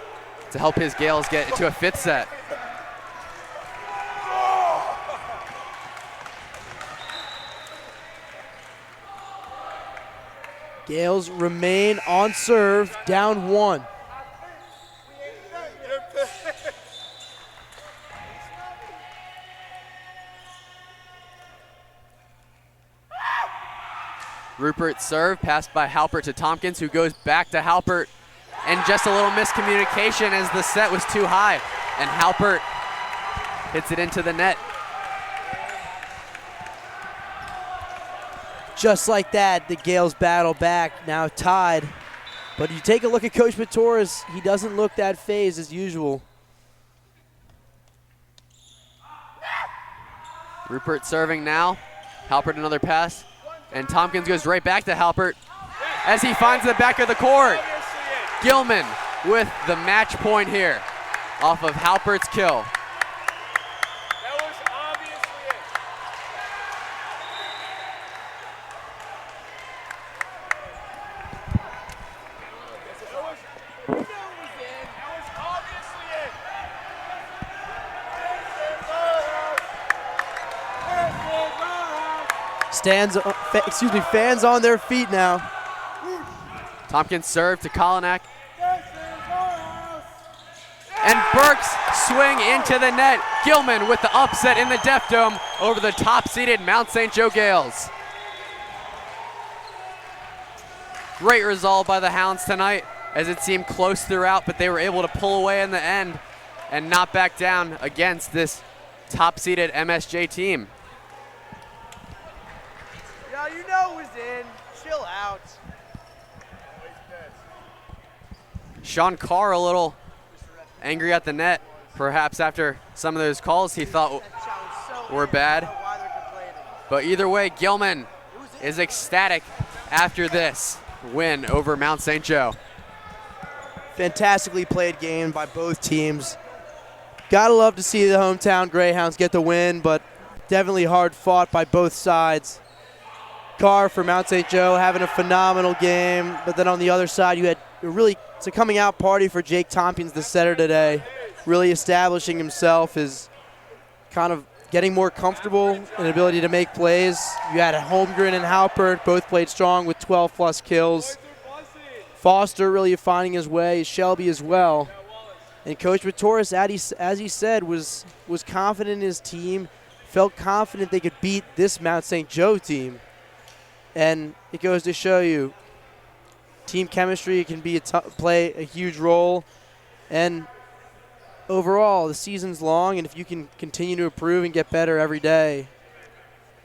to help his Gales get into a fifth set. Gales remain on serve, down 1. Rupert serve, passed by Halpert to Tompkins, who goes back to Halpert. And just a little miscommunication as the set was too high. And Halpert hits it into the net. Just like that, the Gales battle back, now tied. But you take a look at Coach Matoris, he doesn't look that phased as usual. Rupert serving now. Halpert another pass. And Tompkins goes right back to Halpert as he finds the back of the court. Gilman with the match point here off of Halpert's kill. That was obviously it. That was obviously it. Fans on their feet now. Tompkins serve to Kolinak. And Burke's swing into the net. Gilman with the upset in the Deaf Dome over the top-seeded Mount St. Joe Gales. Great resolve by the Hounds tonight, as it seemed close throughout, but they were able to pull away in the end and not back down against this top-seeded MSJ team. Yeah, you know it was in. Chill out. Sean Carr a little angry at the net, perhaps after some of those calls he thought were bad. But either way, Gilman is ecstatic after this win over Mount St. Joe. Fantastically played game by both teams. Gotta love to see the hometown Greyhounds get the win, but definitely hard fought by both sides. Carr for Mount St. Joe having a phenomenal game, but then on the other side you had it's a coming out party for Jake Tompkins, the setter today, really establishing himself as kind of getting more comfortable and ability to make plays. You had Holmgren and Halpert both played strong with 12+ kills. Foster really finding his way, Shelby as well. And Coach Vitoris, as he said, was confident in his team, felt confident they could beat this Mount St. Joe team. And it goes to show you, team chemistry can play a huge role. And overall, the season's long, and if you can continue to improve and get better every day,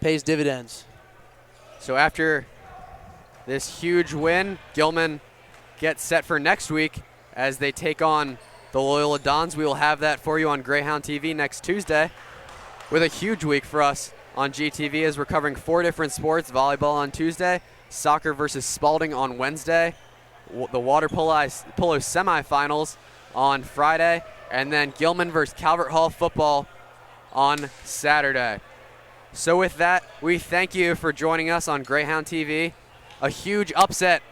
pays dividends. So after this huge win, Gilman gets set for next week as they take on the Loyola Dons. We will have that for you on Greyhound TV next Tuesday, with a huge week for us on GTV as we're covering 4 different sports: volleyball on Tuesday, soccer versus Spalding on Wednesday, the water polo semifinals on Friday, and then Gilman versus Calvert Hall football on Saturday. So with that, we thank you for joining us on Greyhound TV. A huge upset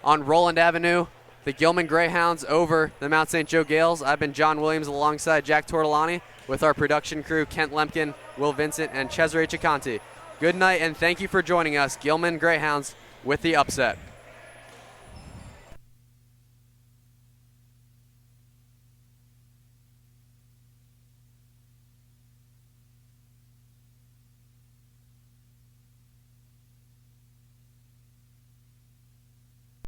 on Roland Avenue, the Gilman Greyhounds over the Mount St. Joe Gales. I've been John Williams alongside Jack Tortolani with our production crew, Kent Lemkin, Will Vincent, and Cesare Cicanti. Good night, and thank you for joining us, Gilman Greyhounds, with the upset.